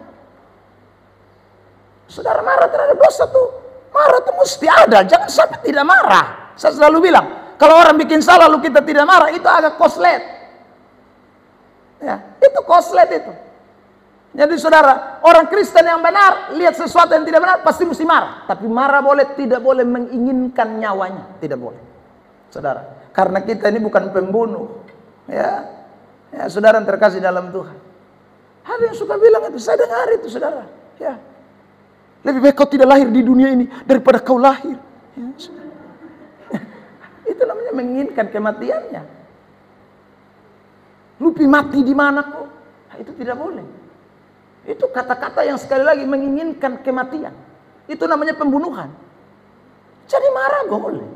Saudara, marah terhadap dosa tuh, marah itu mesti ada, jangan sampai tidak marah. Saya selalu bilang, kalau orang bikin salah lalu kita tidak marah, itu agak koslet. Ya, itu koslet itu. Jadi saudara, orang Kristen yang benar lihat sesuatu yang tidak benar pasti mesti marah. Tapi marah boleh, tidak boleh menginginkan nyawanya, tidak boleh. Saudara, karena kita ini bukan pembunuh. Ya, saudara yang terkasih dalam Tuhan. Ada yang suka bilang itu, saya dengar itu saudara. Ya, lebih baik kau tidak lahir di dunia ini daripada kau lahir. Ya, itu namanya menginginkan kematiannya. Lupi mati di mana kok? Nah, itu tidak boleh. Itu kata-kata yang sekali lagi menginginkan kematian. Itu namanya pembunuhan. Jadi marah boleh,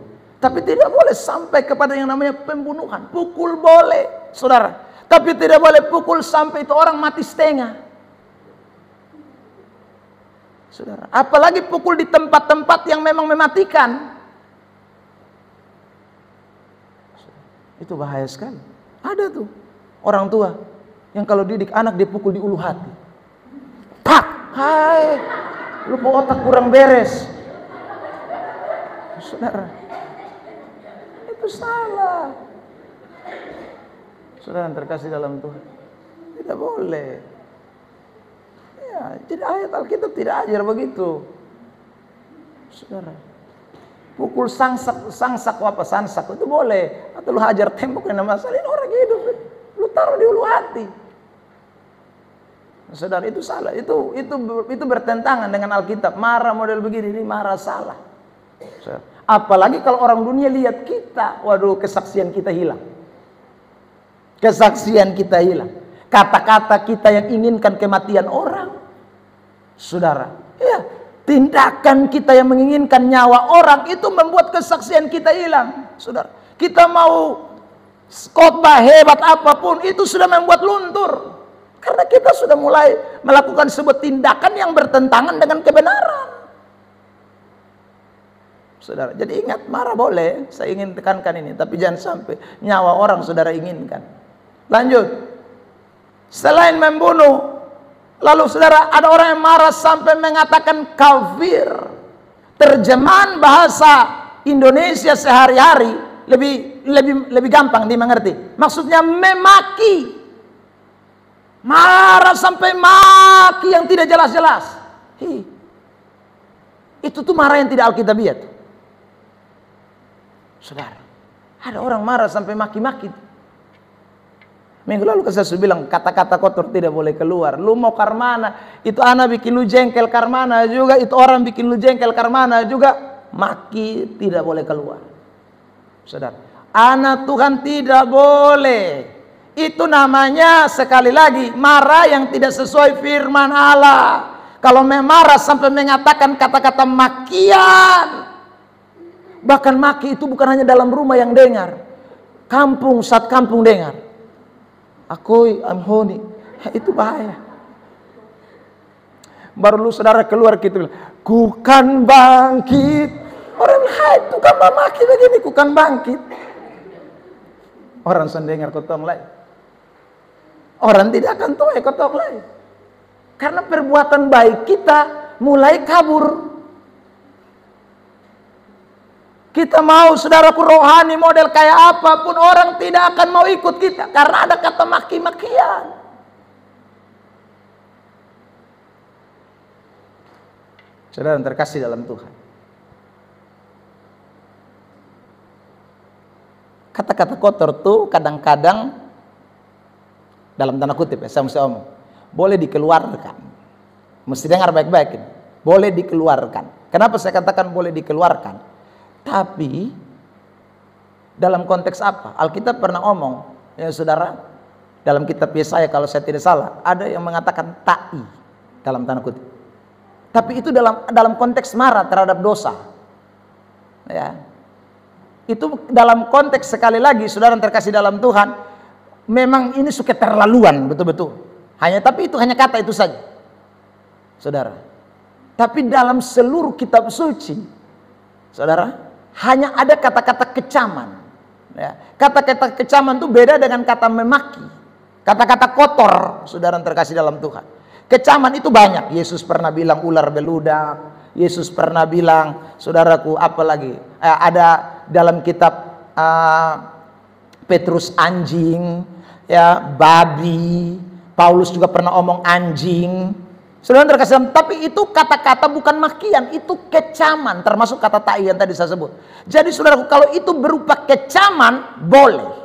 tapi tidak boleh sampai kepada yang namanya pembunuhan. Pukul boleh, saudara, tapi tidak boleh pukul sampai itu orang mati setengah. Saudara, apalagi pukul di tempat-tempat yang memang mematikan. Itu bahaya sekali. Ada tuh orang tua yang kalau didik anak dia pukul di ulu hati. Pak, hai, lu otak kurang beres. Saudara, itu salah. Saudara yang terkasih dalam Tuhan, tidak boleh. Ya, jadi ayat Alkitab tidak ajar begitu. Saudara, pukul sangsak apa sansak itu boleh. Atau lu hajar tembok yang masalah, ini orang hidup, lu taruh di ulu hati. Saudara, itu salah, itu bertentangan dengan Alkitab. Marah model begini, ini marah salah. Saudara, apalagi kalau orang dunia lihat kita, waduh, kesaksian kita hilang. Kesaksian kita hilang. Kata-kata kita yang inginkan kematian orang. Saudara, ya, tindakan kita yang menginginkan nyawa orang itu membuat kesaksian kita hilang. Saudara, kita mau khotbah hebat apapun itu sudah membuat luntur. Karena kita sudah mulai melakukan sebuah tindakan yang bertentangan dengan kebenaran. Saudara, jadi ingat, marah boleh, saya ingin tekankan ini, tapi jangan sampai nyawa orang saudara inginkan. Lanjut. Selain membunuh, lalu saudara, ada orang yang marah sampai mengatakan kafir. Terjemahan bahasa Indonesia sehari-hari lebih gampang dimengerti. Maksudnya memaki. Marah sampai maki yang tidak jelas-jelas. Itu tuh marah yang tidak alkitabiat. Saudara, ada orang marah sampai maki-maki. Minggu lalu saya bilang kata-kata kotor tidak boleh keluar. Lu mau karmana, itu anak bikin lu jengkel karmana juga, itu orang bikin lu jengkel karmana juga, maki tidak boleh keluar. Saudara, anak Tuhan tidak boleh. Itu namanya sekali lagi marah yang tidak sesuai firman Allah. Kalau marah sampai mengatakan kata-kata makian, bahkan maki itu bukan hanya dalam rumah yang dengar, kampung saat kampung dengar. Akoi, I'm honey. Itu bahaya. Baru lu saudara keluar gitu, ku kan bangkit. Orang lain itu kan mamaki begini, ku kan bangkit. Orang sendengar kotong lain. Orang tidak akan tahu kotong lain. Karena perbuatan baik kita mulai kabur. Kita mau saudaraku rohani model kayak apapun, orang tidak akan mau ikut kita. Karena ada kata maki-makian. Saudara yang terkasih dalam Tuhan. Kata-kata kotor tuh kadang-kadang, dalam tanda kutip ya, saya mesti omong, boleh dikeluarkan. Mesti dengar baik-baik ini. Boleh dikeluarkan. Kenapa saya katakan boleh dikeluarkan? Tapi dalam konteks apa? Alkitab pernah omong, ya saudara, dalam kitab Yesaya kalau saya tidak salah, ada yang mengatakan ta'i dalam tanda kutip. Tapi itu dalam konteks marah terhadap dosa. Ya. Itu dalam konteks sekali lagi saudara yang terkasih dalam Tuhan, memang ini suka terlaluan betul-betul. Tapi itu hanya kata itu saja. Saudara. Tapi dalam seluruh kitab suci, saudara, hanya ada kata-kata kecaman. Ya. Kata-kata kecaman itu beda dengan kata memaki. Kata-kata kotor, saudara yang terkasih dalam Tuhan. Kecaman itu banyak. Yesus pernah bilang ular beludak. Yesus pernah bilang, saudaraku, apa lagi? Ada dalam kitab Petrus anjing, ya, babi. Paulus juga pernah omong anjing. Saudara terkasih, tapi itu kata-kata bukan makian, itu kecaman, termasuk kata ta'i yang tadi saya sebut. Jadi saudaraku, kalau itu berupa kecaman, boleh.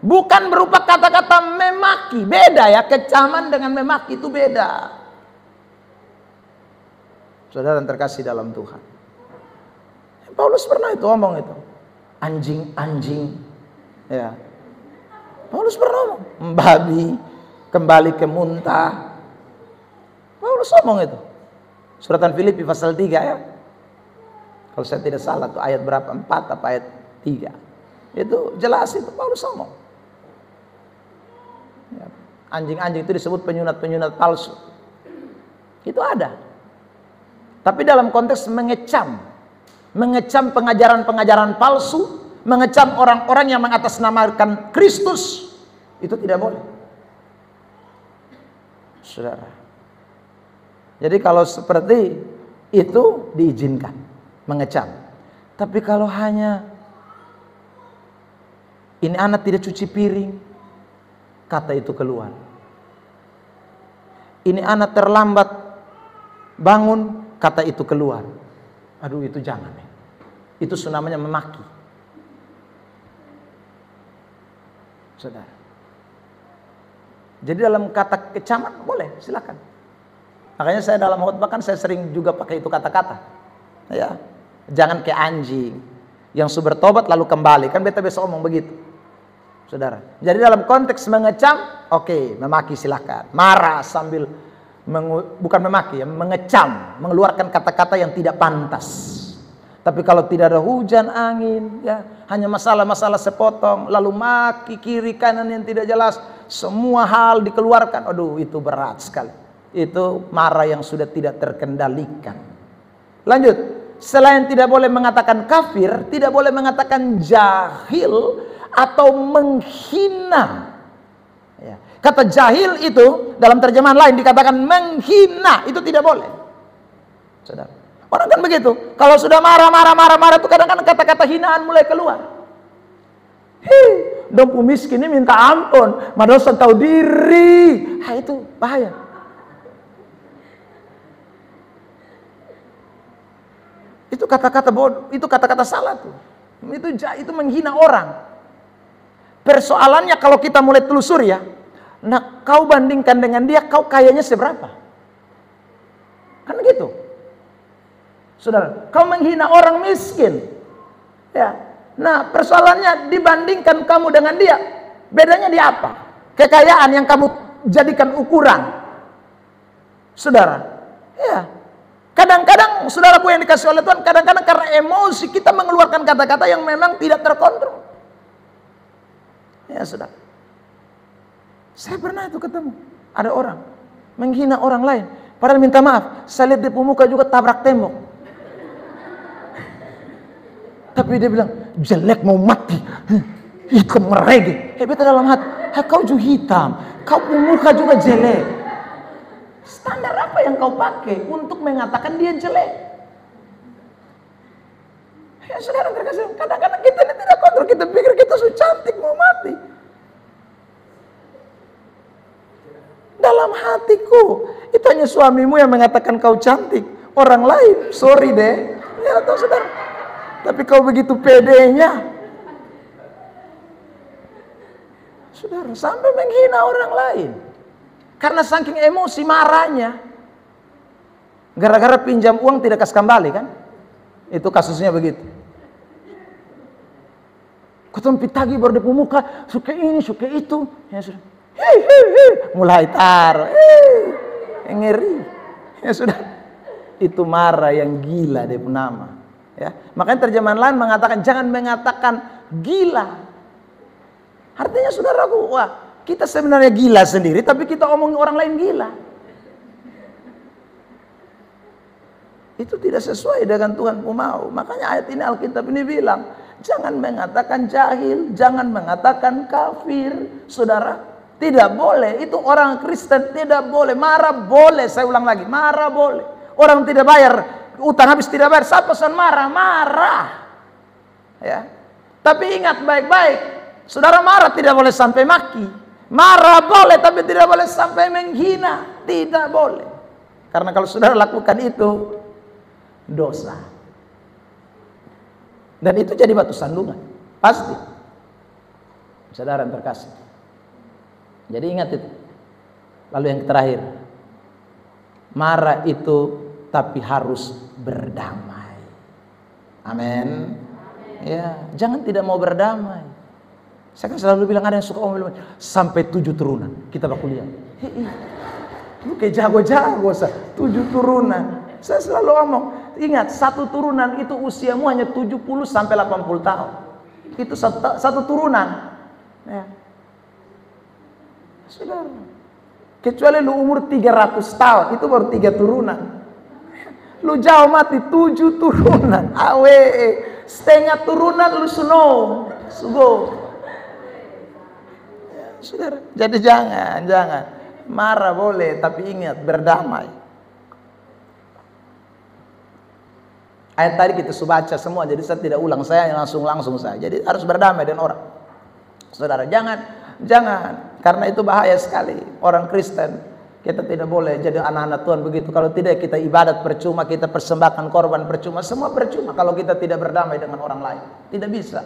Bukan berupa kata-kata memaki, beda ya, kecaman dengan memaki itu beda. Saudara yang terkasih dalam Tuhan. Paulus pernah itu ngomong itu, anjing-anjing, ya. Paulus pernah ngomong, babi kembali ke muntah. Paulus ngomong itu. Suratan Filipi pasal 3 ya. Kalau saya tidak salah tuh ayat berapa? 4 apa ayat 3. Itu jelas itu Paulus ngomong. Ya. Anjing-anjing itu disebut penyunat-penyunat palsu. Itu ada. Tapi dalam konteks mengecam. Mengecam pengajaran-pengajaran palsu. Mengecam orang-orang yang mengatasnamakan Kristus. Itu tidak boleh. Saudara. Jadi kalau seperti itu diizinkan mengecam. Tapi kalau hanya ini anak tidak cuci piring, kata itu keluar. Ini anak terlambat bangun, kata itu keluar. Aduh, itu jangan. Itu namanya memaki. Saudara. Jadi dalam kata kecaman boleh, silakan. Makanya saya dalam khotbah kan saya sering juga pakai itu kata-kata. Ya. Jangan kayak anjing yang sudah bertobat lalu kembali. Kan beta biasa omong begitu. Saudara. Jadi dalam konteks mengecam, oke, memaki silakan. Marah sambil bukan memaki ya, mengecam, mengeluarkan kata-kata yang tidak pantas. Tapi kalau tidak ada hujan, angin, ya, hanya masalah-masalah sepotong, lalu maki kiri kanan yang tidak jelas, semua hal dikeluarkan. Aduh, itu berat sekali. Itu marah yang sudah tidak terkendalikan. Lanjut, selain tidak boleh mengatakan kafir, tidak boleh mengatakan jahil atau menghina. Ya. Kata jahil itu dalam terjemahan lain dikatakan menghina, itu tidak boleh. Saudara, orang kan begitu. Kalau sudah marah itu kadang-kadang kata-kata hinaan mulai keluar. Dong miskin ini minta ampun, madosa tahu diri. Itu bahaya. Itu kata-kata bodoh, itu kata-kata salah tuh. Itu menghina orang. Persoalannya kalau kita mulai telusur ya, nah kau bandingkan dengan dia, kau kayanya seberapa? Kan gitu. Saudara, kau menghina orang miskin. Ya. Nah, persoalannya dibandingkan kamu dengan dia, bedanya di apa? Kekayaan yang kamu jadikan ukuran. Saudara, ya. Kadang-kadang saudaraku yang dikasih oleh Tuhan, kadang-kadang karena emosi kita mengeluarkan kata-kata yang memang tidak terkontrol. Ya saudara. Saya pernah itu ketemu, ada orang menghina orang lain, padahal minta maaf, saya lihat di muka juga tabrak tembok. Tapi dia bilang, jelek mau mati, hitam merege. Beta dalam hati, kau juga hitam, kau muka juga jelek. Standar apa yang kau pakai untuk mengatakan dia jelek? Ya saudara terkasih, kadang-kadang kita ini tidak kontrol, kita pikir kita sudah cantik mau mati. Dalam hatiku, itu hanya suamimu yang mengatakan kau cantik. Orang lain, sorry deh, ya tahu saudara. Tapi kau begitu pedenya, saudara, sampai menghina orang lain. Karena saking emosi marahnya. Gara-gara pinjam uang tidak kasih kembali kan? Itu kasusnya begitu. Kau tuh pitagi baru di muka, suka ini, suka itu. Ya sudah. Mulai taruh. Ngeri. Ya sudah. Itu marah yang gila dia pun nama. Ya, makanya terjemahan lain mengatakan jangan mengatakan gila. Artinya saudaraku, wah, kita sebenarnya gila sendiri, tapi kita omongin orang lain gila. Itu tidak sesuai dengan Tuhan mau. Makanya ayat ini Alkitab ini bilang, jangan mengatakan jahil, jangan mengatakan kafir, saudara. Tidak boleh. Itu orang Kristen tidak boleh. Marah boleh. Saya ulang lagi, marah boleh. Orang tidak bayar utang habis tidak bayar, siapa son marah? Marah. Ya. Tapi ingat baik-baik, saudara marah tidak boleh sampai maki. Marah boleh, tapi tidak boleh sampai menghina. Tidak boleh. Karena kalau saudara lakukan itu, dosa. Dan itu jadi batu sandungan. Pasti. Saudara yang terkasih. Jadi ingat itu. Lalu yang terakhir. Marah itu tapi harus berdamai. Amin. Ya, jangan tidak mau berdamai. Saya kan selalu bilang ada yang suka omong sampai 7 turunan kita bakal lihat. Lu kayak jago-jago 7 turunan. Saya selalu ngomong, ingat 1 turunan itu usiamu hanya 70 sampai 80 tahun. Itu satu turunan. Ya. Saudara, kecuali lu umur 300 tahun, itu baru 3 turunan. Lu jauh mati 7 turunan. Awe, setengah turunan lu sugo. Ya, saudara, jadi jangan. Marah boleh, tapi ingat berdamai. Ayat tadi kita sudah baca semua, jadi saya tidak ulang, saya langsung saja. Jadi harus berdamai dengan orang. Saudara, jangan, karena itu bahaya sekali. Orang Kristen, kita tidak boleh jadi anak-anak Tuhan begitu. Kalau tidak, kita ibadat percuma, kita persembahkan korban percuma, semua percuma kalau kita tidak berdamai dengan orang lain. Tidak bisa.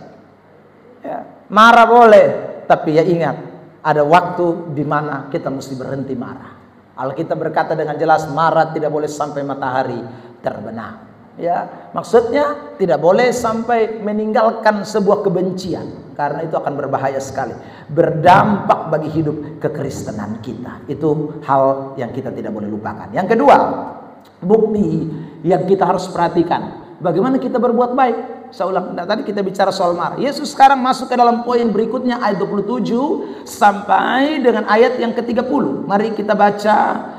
Ya. Marah boleh, tapi ya ingat, ada waktu di mana kita mesti berhenti marah. Alkitab berkata dengan jelas, marah tidak boleh sampai matahari terbenam. Ya, maksudnya tidak boleh sampai meninggalkan sebuah kebencian, karena itu akan berbahaya sekali, berdampak bagi hidup kekristenan kita. Itu hal yang kita tidak boleh lupakan. Yang kedua, bukti yang kita harus perhatikan, bagaimana kita berbuat baik. Saya ulang, tadi kita bicara soal marah. Yesus sekarang masuk ke dalam poin berikutnya, ayat 27 sampai dengan ayat yang ke-30. Mari kita baca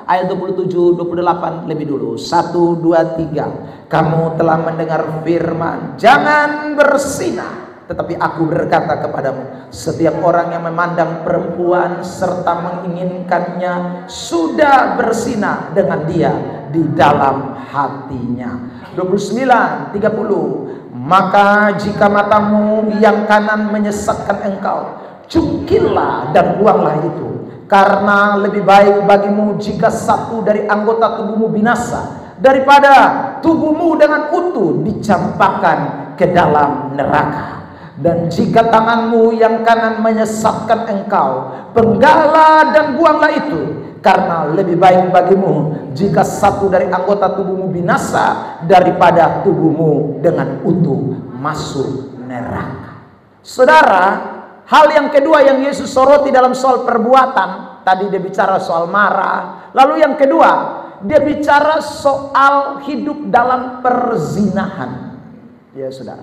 ayat 27, 28 lebih dulu. 1, 2, 3. Kamu telah mendengar firman, jangan berzinah. Tetapi aku berkata kepadamu, setiap orang yang memandang perempuan serta menginginkannya sudah berzinah dengan dia di dalam hatinya. 29, 30. Maka jika matamu yang kanan menyesatkan engkau, cungkillah dan buanglah itu. Karena lebih baik bagimu jika satu dari anggota tubuhmu binasa, daripada tubuhmu dengan utuh dicampakkan ke dalam neraka. Dan jika tanganmu yang kanan menyesatkan engkau, penggalah dan buanglah itu. Karena lebih baik bagimu jika satu dari anggota tubuhmu binasa, daripada tubuhmu dengan utuh masuk neraka. Saudara, hal yang kedua yang Yesus soroti dalam soal perbuatan, tadi dia bicara soal marah. Lalu yang kedua, dia bicara soal hidup dalam perzinahan. Ya saudara,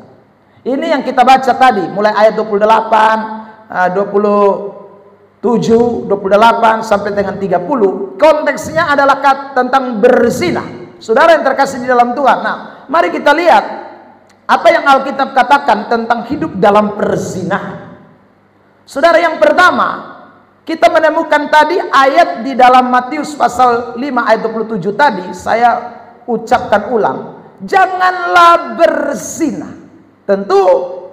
ini yang kita baca tadi, mulai ayat 28, 27 7, 28 sampai dengan 30, konteksnya adalah tentang berzina. Saudara yang terkasih di dalam Tuhan. Nah, mari kita lihat apa yang Alkitab katakan tentang hidup dalam perzinahan. Saudara, yang pertama, kita menemukan tadi ayat di dalam Matius pasal 5 ayat 27 tadi, saya ucapkan ulang, janganlah berzina. Tentu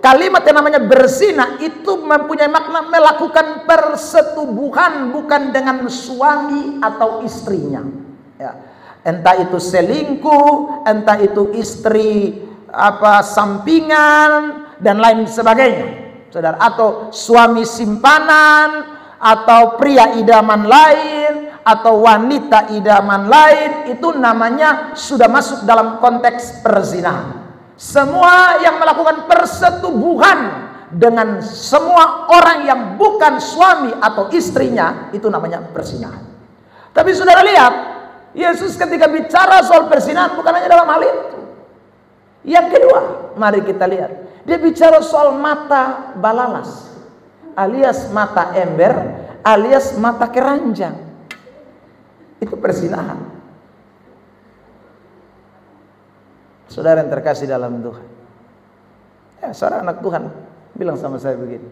kalimat yang namanya berzina itu mempunyai makna melakukan persetubuhan bukan dengan suami atau istrinya. Ya. Entah itu selingkuh, entah itu istri sampingan dan lain sebagainya, saudara, atau suami simpanan, atau pria idaman lain, atau wanita idaman lain, itu namanya sudah masuk dalam konteks perzinahan. Semua yang melakukan persetubuhan dengan semua orang yang bukan suami atau istrinya, itu namanya perzinahan. Tapi saudara lihat, Yesus ketika bicara soal perzinahan bukan hanya dalam hal itu. Yang kedua, mari kita lihat, dia bicara soal mata balalas, alias mata ember, alias mata keranjang. Itu perzinahan. Saudara yang terkasih dalam Tuhan, ya, seorang anak Tuhan bilang sama saya begini,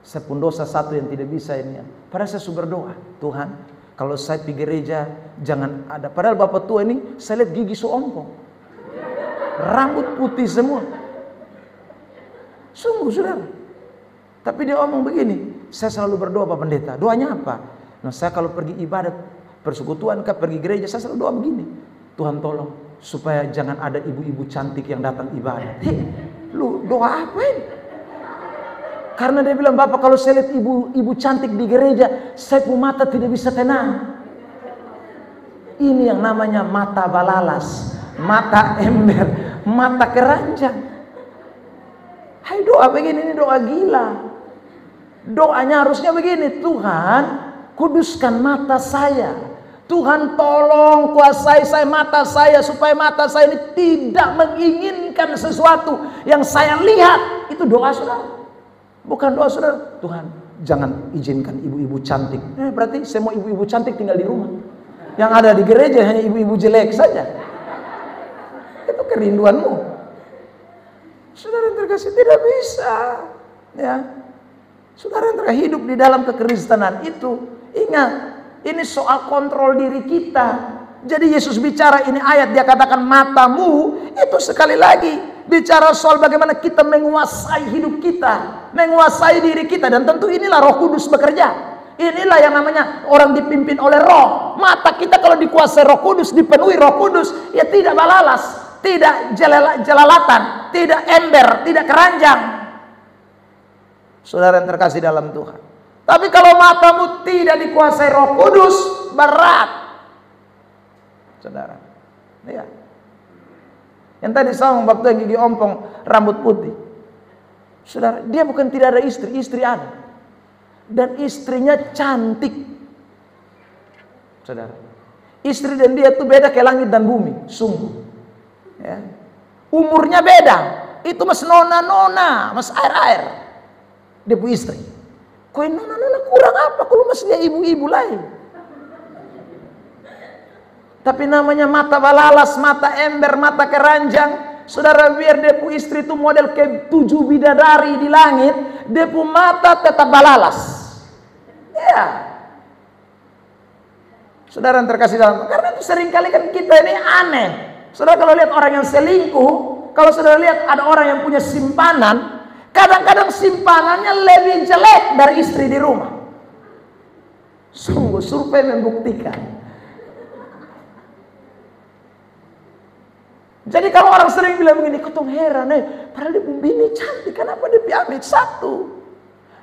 saya pun dosa satu yang tidak bisa ini. Padahal saya sudah berdoa, Tuhan, kalau saya pergi gereja jangan ada. Padahal bapak tua ini saya lihat gigi ompong, rambut putih semua, sungguh saudara. Tapi dia omong begini, saya selalu berdoa Pak Pendeta. Doanya apa? Nah, saya kalau pergi ibadat persekutuan, pergi gereja, saya selalu doa begini, Tuhan tolong supaya jangan ada ibu-ibu cantik yang datang ibadat. Lu doa apa ini? Karena dia bilang, Bapak, kalau saya lihat ibu-ibu cantik di gereja, saya pun mata tidak bisa tenang. Ini yang namanya mata balalas, mata ember, mata keranjang. Hai, doa begini, ini doa gila. Doanya harusnya begini, Tuhan, kuduskan mata saya. Tuhan, tolong kuasai saya, mata saya, supaya mata saya ini tidak menginginkan sesuatu yang saya lihat. Itu doa saudara, bukan doa saudara, Tuhan jangan izinkan ibu-ibu cantik. Berarti semua ibu-ibu cantik tinggal di rumah, yang ada di gereja hanya ibu-ibu jelek saja. Itu kerinduanmu. Saudara yang terkasih, tidak bisa, ya. Saudara yang terhidup di dalam kekristenan itu, ingat, ini soal kontrol diri kita. Jadi Yesus bicara ini ayat, dia katakan matamu, itu sekali lagi bicara soal bagaimana kita menguasai hidup kita, menguasai diri kita. Dan tentu inilah Roh Kudus bekerja. Inilah yang namanya orang dipimpin oleh Roh. Mata kita kalau dikuasai Roh Kudus, dipenuhi Roh Kudus, ya tidak balalas, tidak jelalatan, tidak ember, tidak keranjang. Saudara yang terkasih dalam Tuhan, tapi kalau matamu tidak dikuasai Roh Kudus, berat, saudara. Ya. Yang tadi saya ngomong waktu yang gigi ompong, rambut putih, saudara, dia bukan tidak ada istri, istri ada, dan istrinya cantik, saudara. Istri dan dia itu beda kayak langit dan bumi, sungguh. Ya. Umurnya beda, itu mas nona, mas air, dia bu istri. Kau nona kurang apa? Kalau masih dia ibu-ibu lain. Tapi namanya mata balalas, mata ember, mata keranjang. Saudara, biar dia pu istri itu model ke 7 bidadari di langit, dia pu mata tetap balalas. Ya. Saudara yang terkasih dalam, karena itu seringkali kan kita ini aneh. Saudara kalau lihat orang yang selingkuh, kalau saudara lihat ada orang yang punya simpanan, kadang-kadang simpanannya lebih jelek dari istri di rumah. Sungguh survei membuktikan. Jadi kalau orang sering bilang begini, ketong heran, padahal dia bini cantik, kenapa dia ambil satu?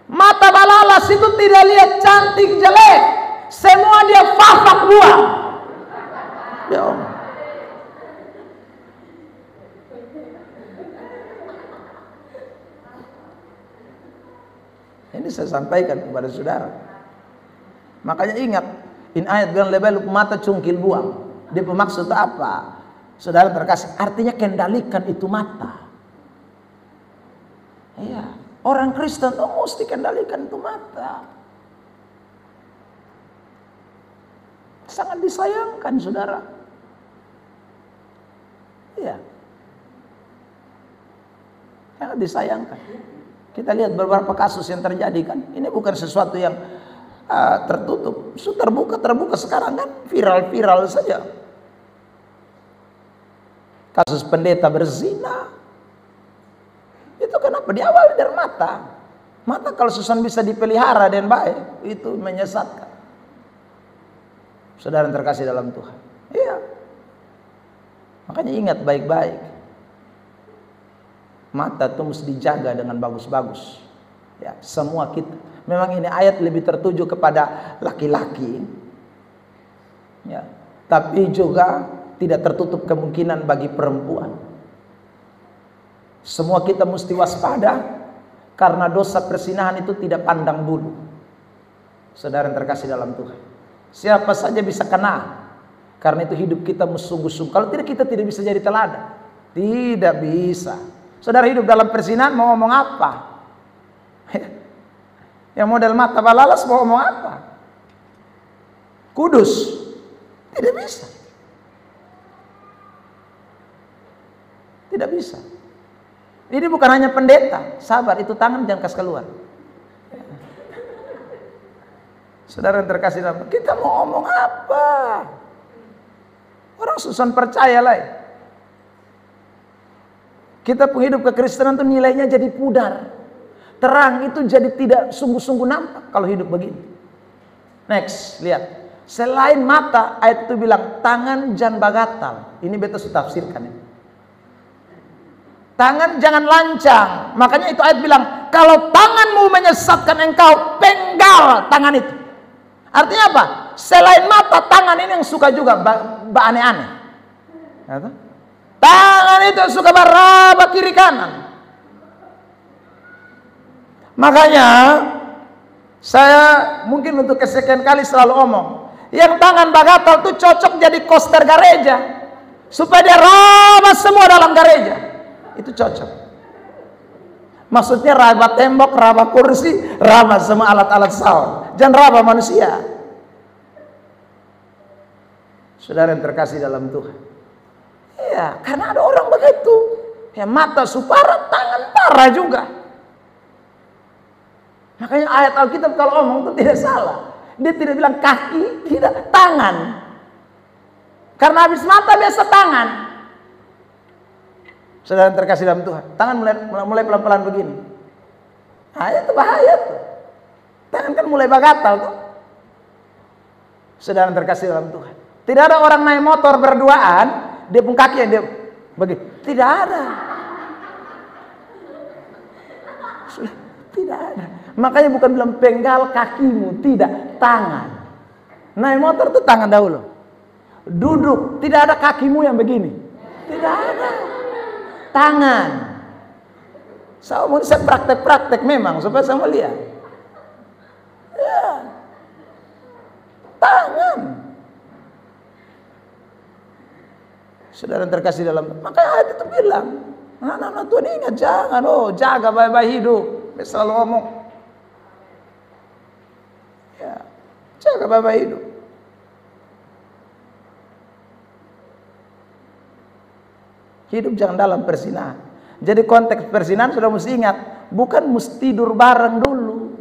Mata balalas itu tidak lihat cantik jelek, semua dia fafak buang. Ya Allah. Ini saya sampaikan kepada saudara. Makanya ingat, in ayat bilang lebel mata cungkil buang. Dia bermaksud apa? Saudara terkasih, artinya kendalikan itu mata. Iya, orang Kristen tuh mesti kendalikan itu mata. sangat disayangkan, saudara. Iya, sangat disayangkan. Kita lihat beberapa kasus yang terjadi kan. Ini bukan sesuatu yang tertutup, sudah terbuka sekarang kan, viral saja. Kasus pendeta berzina. Itu kenapa? Diawali dari mata. Mata kalau susun bisa dipelihara dengan baik, itu menyesatkan. Saudara yang terkasih dalam Tuhan. Iya. Makanya ingat baik-baik. Mata itu mesti dijaga dengan bagus-bagus. Ya, semua kita. Memang ini ayat lebih tertuju kepada laki-laki. Ya, tapi juga tidak tertutup kemungkinan bagi perempuan. Semua kita mesti waspada karena dosa perzinahan itu tidak pandang bulu. Saudara yang terkasih dalam Tuhan. Siapa saja bisa kena. Karena itu hidup kita sungguh-sungguh. Kalau tidak, kita tidak bisa jadi teladan. Tidak bisa. Saudara hidup dalam perzinahan mau ngomong apa? Yang model mata balalas mau ngomong apa? Kudus. Tidak bisa. Tidak bisa. Ini bukan hanya pendeta. Sabar, itu tangan jangan kasih keluar. Saudara yang terkasih dalam, kita mau ngomong apa? Orang susun percayalah. Kita penghidup kekristenan itu nilainya jadi pudar. Terang itu jadi tidak sungguh-sungguh nampak kalau hidup begini. Next, lihat. Selain mata, ayat itu bilang tangan jangan bagatal. Ini betul tafsirkan ya. Tangan jangan lancang. Makanya itu ayat bilang, kalau tanganmu menyesatkan engkau, penggal tangan itu. Artinya apa? Selain mata, tangan ini yang suka juga aneh-aneh. Tangan itu suka meraba kiri kanan. Makanya saya mungkin untuk kesekian kali selalu omong, yang tangan bagatal itu cocok jadi koster gereja, supaya dia raba semua dalam gereja. Itu cocok. Maksudnya raba tembok, raba kursi, raba semua alat-alat sound. Jangan raba manusia. Saudara yang terkasih dalam Tuhan. Iya, karena ada orang begitu. Ya, mata supara, tangan parah juga. Makanya ayat Alkitab kalau omong itu tidak salah. Dia tidak bilang kaki, tidak, tangan. Karena habis mata biasa tangan. Saudara yang terkasih dalam Tuhan, tangan mulai pelan-pelan begini. Nah, itu bahaya tuh. Tangan kan mulai bagatal tuh. Saudara yang terkasih dalam Tuhan, tidak ada orang naik motor berduaan, dia pun kaki yang dia begini. Tidak ada. Tidak ada. Makanya bukan bilang penggal kakimu, tidak, tangan. Naik motor tuh tangan dahulu. Duduk, tidak ada kakimu yang begini. Tidak ada. Tangan. Saya praktek-praktek memang supaya saya melihat. Ya. Tangan. Saudara yang terkasih dalam, makanya ayat itu bilang, anak-anak Tuhan ingat, jangan, jaga baik-baik hidup. Saya selalu ngomong, ya, jaga baik-baik hidup. Hidup jangan dalam perzinahan. Jadi konteks perzinahan sudah mesti ingat, bukan mesti tidur bareng dulu.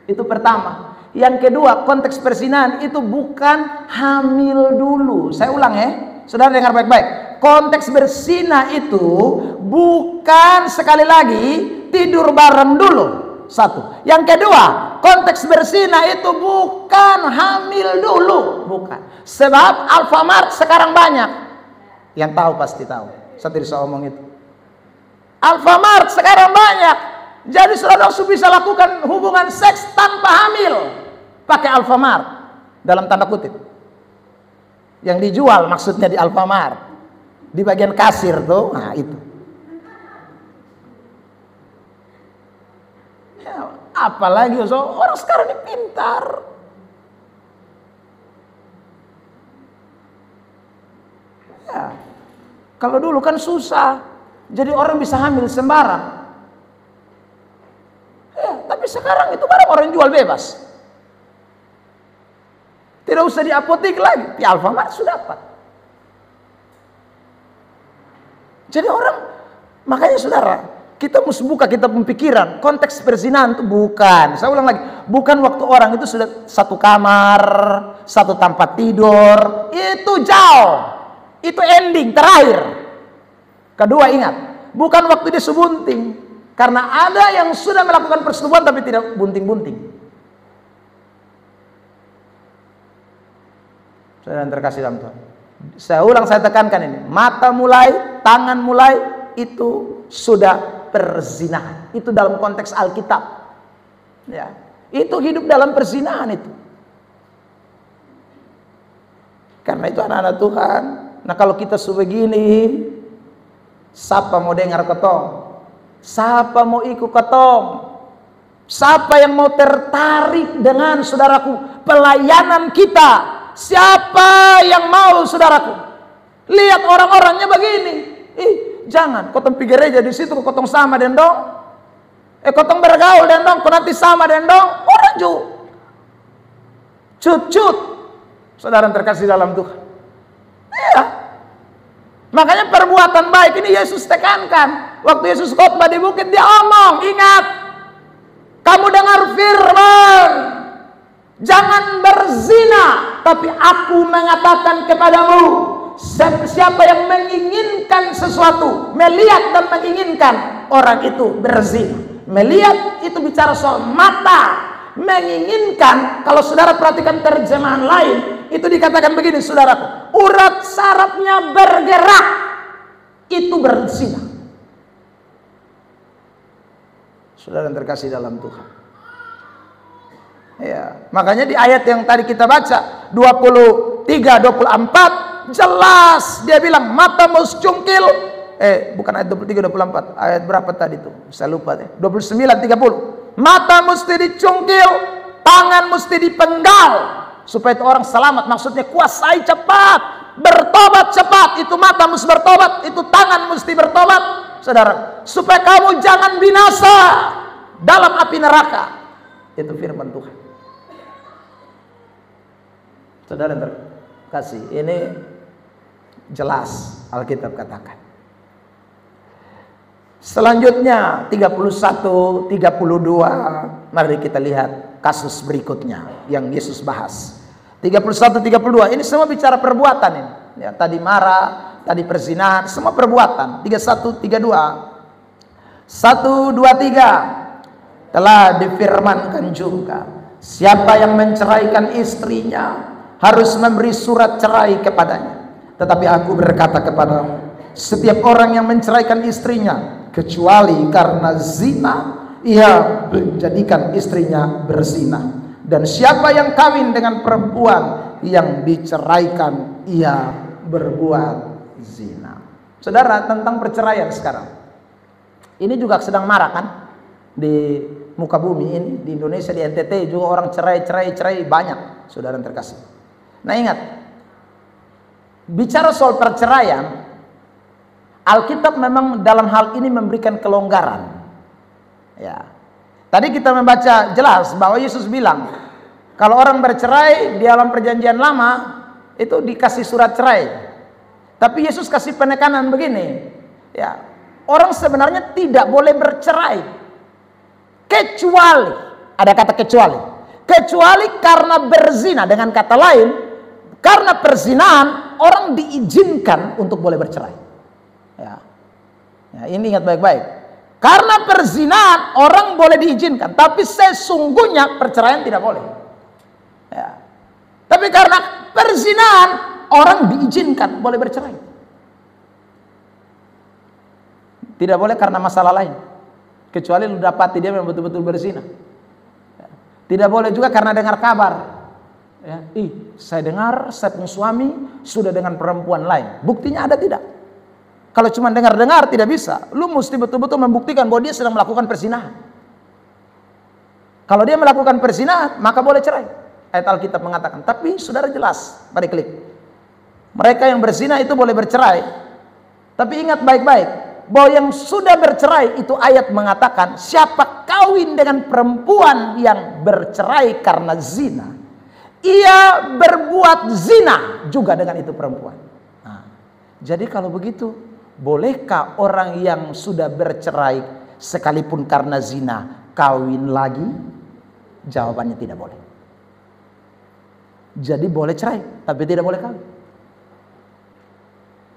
Itu pertama. Yang kedua, konteks perzinahan itu bukan hamil dulu. Saya ulang ya, saudara dengar baik-baik. Konteks berzina itu bukan sekali lagi tidur bareng dulu. Satu. Yang kedua, konteks berzina itu bukan hamil dulu, bukan. Sebab Alfamart sekarang banyak. Yang tahu pasti tahu. Saya tidak bisa omong itu. Alfamart sekarang banyak. Jadi saudara bisa lakukan hubungan seks tanpa hamil pakai Alfamart, dalam tanda kutip. Yang dijual maksudnya di Alfamart, di bagian kasir tuh, nah itu. Ya, apalagi orang sekarang ini pintar. Ya, kalau dulu kan susah, jadi orang bisa hamil sembarang. Ya, tapi sekarang itu barang orang jual bebas. Tidak usah di apotek lagi, di Alfamart sudah dapat. Jadi orang, makanya saudara, kita mesti buka kita pemikiran. Konteks perzinahan itu bukan, saya ulang lagi, bukan waktu orang itu sudah satu kamar, satu tempat tidur, itu jauh, itu ending terakhir. Kedua, ingat, bukan waktu dia sebunting, karena ada yang sudah melakukan persetubuhan tapi tidak bunting-bunting. Saudara yang terkasih dalam Tuhan, saya ulang, saya tekankan ini, mata mulai, tangan mulai, itu sudah perzinahan. Itu dalam konteks Alkitab, ya, itu hidup dalam perzinahan itu. Karena itu anak-anak Tuhan, nah kalau kita sebegini, siapa mau dengar ketong? Siapa mau ikut ketong? Siapa yang mau tertarik dengan saudaraku pelayanan kita? Siapa yang mau, saudaraku? Lihat orang-orangnya begini. Jangan kotong pergi gereja di situ kotong sama dendong. Kotong bergaul dendong, kau nanti sama dendong. Orang ju cut-cut. Saudara yang terkasih dalam Tuhan. Iya. Makanya perbuatan baik ini Yesus tekankan. Waktu Yesus khotbah di bukit, dia omong, ingat, kamu dengar firman, jangan berzina, tapi aku mengatakan kepadamu, siapa yang menginginkan sesuatu, melihat dan menginginkan, orang itu berzina. Melihat itu bicara soal mata, menginginkan, kalau saudara perhatikan terjemahan lain, itu dikatakan begini, saudaraku, urat sarafnya bergerak, itu berzina. Saudara yang terkasih dalam Tuhan. Ya, makanya di ayat yang tadi kita baca 23-24 jelas dia bilang matamu cungkil. Bukan ayat 23-24, ayat berapa tadi tuh? Saya lupa deh. 29-30. Mata mesti dicungkil, tangan mesti dipenggal supaya itu orang selamat. Maksudnya kuasai cepat, bertobat cepat. Itu mata mesti bertobat, itu tangan mesti bertobat, saudara, supaya kamu jangan binasa dalam api neraka. Itu firman Tuhan. Saudara yang terkasih, ini jelas Alkitab katakan. Selanjutnya 31, 32, mari kita lihat kasus berikutnya yang Yesus bahas. 31, 32, ini semua bicara perbuatan ini. Ya, tadi marah, tadi perzinahan, semua perbuatan. 31, 32, 1, 2, 3 telah difirmankan juga. Siapa yang menceraikan istrinya harus memberi surat cerai kepadanya. Tetapi aku berkata kepadamu, setiap orang yang menceraikan istrinya kecuali karena zina, ia menjadikan istrinya berzina. Dan siapa yang kawin dengan perempuan yang diceraikan, ia berbuat zina. Saudara, tentang perceraian sekarang, ini juga sedang marah kan di muka bumi ini, di Indonesia, di NTT juga orang cerai banyak, saudara yang terkasih. Nah ingat, bicara soal perceraian, Alkitab memang dalam hal ini memberikan kelonggaran. Ya. Tadi kita membaca jelas bahwa Yesus bilang, kalau orang bercerai di dalam perjanjian lama itu dikasih surat cerai. Tapi Yesus kasih penekanan begini, ya, orang sebenarnya tidak boleh bercerai kecuali, ada kata kecuali karena berzina. Dengan kata lain, karena perzinahan orang diizinkan untuk boleh bercerai. Ya, ini ingat baik-baik. Karena perzinahan orang boleh diizinkan, tapi sesungguhnya perceraian tidak boleh. Ya. Tapi karena perzinahan orang diizinkan boleh bercerai. Tidak boleh karena masalah lain, kecuali lu dapati dia memang betul-betul berzina. Ya. Tidak boleh juga karena dengar kabar. Ya. Saya dengar saya punya suami sudah dengan perempuan lain. Buktinya ada tidak? Kalau cuma dengar-dengar tidak bisa. Lu mesti betul-betul membuktikan bahwa dia sedang melakukan perzinahan. Kalau dia melakukan perzinahan, maka boleh cerai. Ayat Alkitab mengatakan. Tapi saudara jelas, mari klik. Mereka yang berzina itu boleh bercerai. Tapi ingat baik-baik, bahwa yang sudah bercerai itu ayat mengatakan, siapa kawin dengan perempuan yang bercerai karena zina, ia berbuat zina juga dengan itu perempuan. Nah, jadi kalau begitu, bolehkah orang yang sudah bercerai sekalipun karena zina kawin lagi? Jawabannya tidak boleh. Jadi boleh cerai, tapi tidak boleh kawin.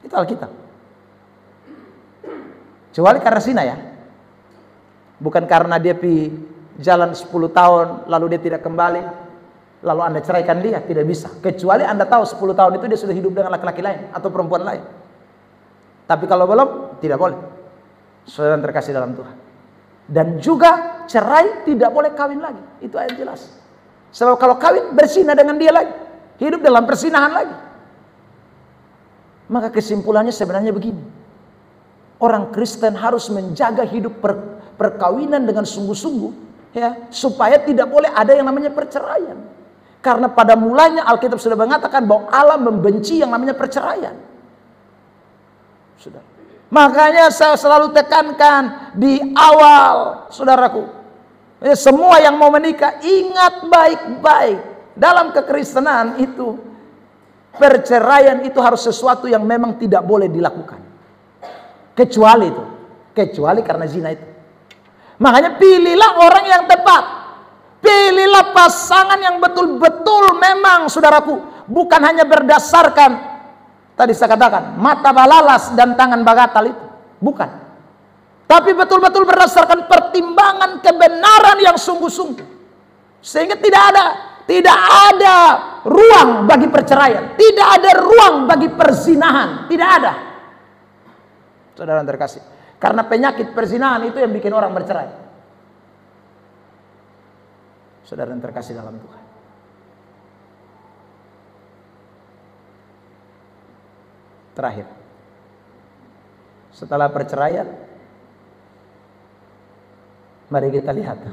Itu Alkitab. Kecuali karena zina ya. Bukan karena dia jalan 10 tahun lalu dia tidak kembali, lalu Anda ceraikan dia, tidak bisa. Kecuali Anda tahu 10 tahun itu dia sudah hidup dengan laki-laki lain atau perempuan lain. Tapi kalau belum, tidak boleh. Saudara terkasih dalam Tuhan. Dan juga cerai tidak boleh kawin lagi. Itu ayat jelas. Sebab kalau kawin berzina dengan dia lagi, hidup dalam persinahan lagi. Maka kesimpulannya sebenarnya begini. Orang Kristen harus menjaga hidup perkawinan dengan sungguh-sungguh, ya, supaya tidak boleh ada yang namanya perceraian. Karena pada mulanya Alkitab sudah mengatakan bahwa Allah membenci yang namanya perceraian. Sudah. Makanya saya selalu tekankan di awal, saudaraku, semua yang mau menikah, ingat baik-baik, dalam kekristenan itu perceraian itu harus sesuatu yang memang tidak boleh dilakukan. Kecuali karena zina itu. Makanya pilihlah orang yang tepat. Pilihlah pasangan yang betul-betul memang, saudaraku, bukan hanya berdasarkan tadi saya katakan mata balalas dan tangan bagatal itu, bukan. Tapi betul-betul berdasarkan pertimbangan kebenaran yang sungguh-sungguh. Sehingga tidak ada ruang bagi perceraian, tidak ada ruang bagi perzinahan, tidak ada. Saudara yang terkasih, karena penyakit perzinahan itu yang bikin orang bercerai. Saudara yang terkasih dalam Tuhan. Terakhir, setelah perceraian, mari kita lihat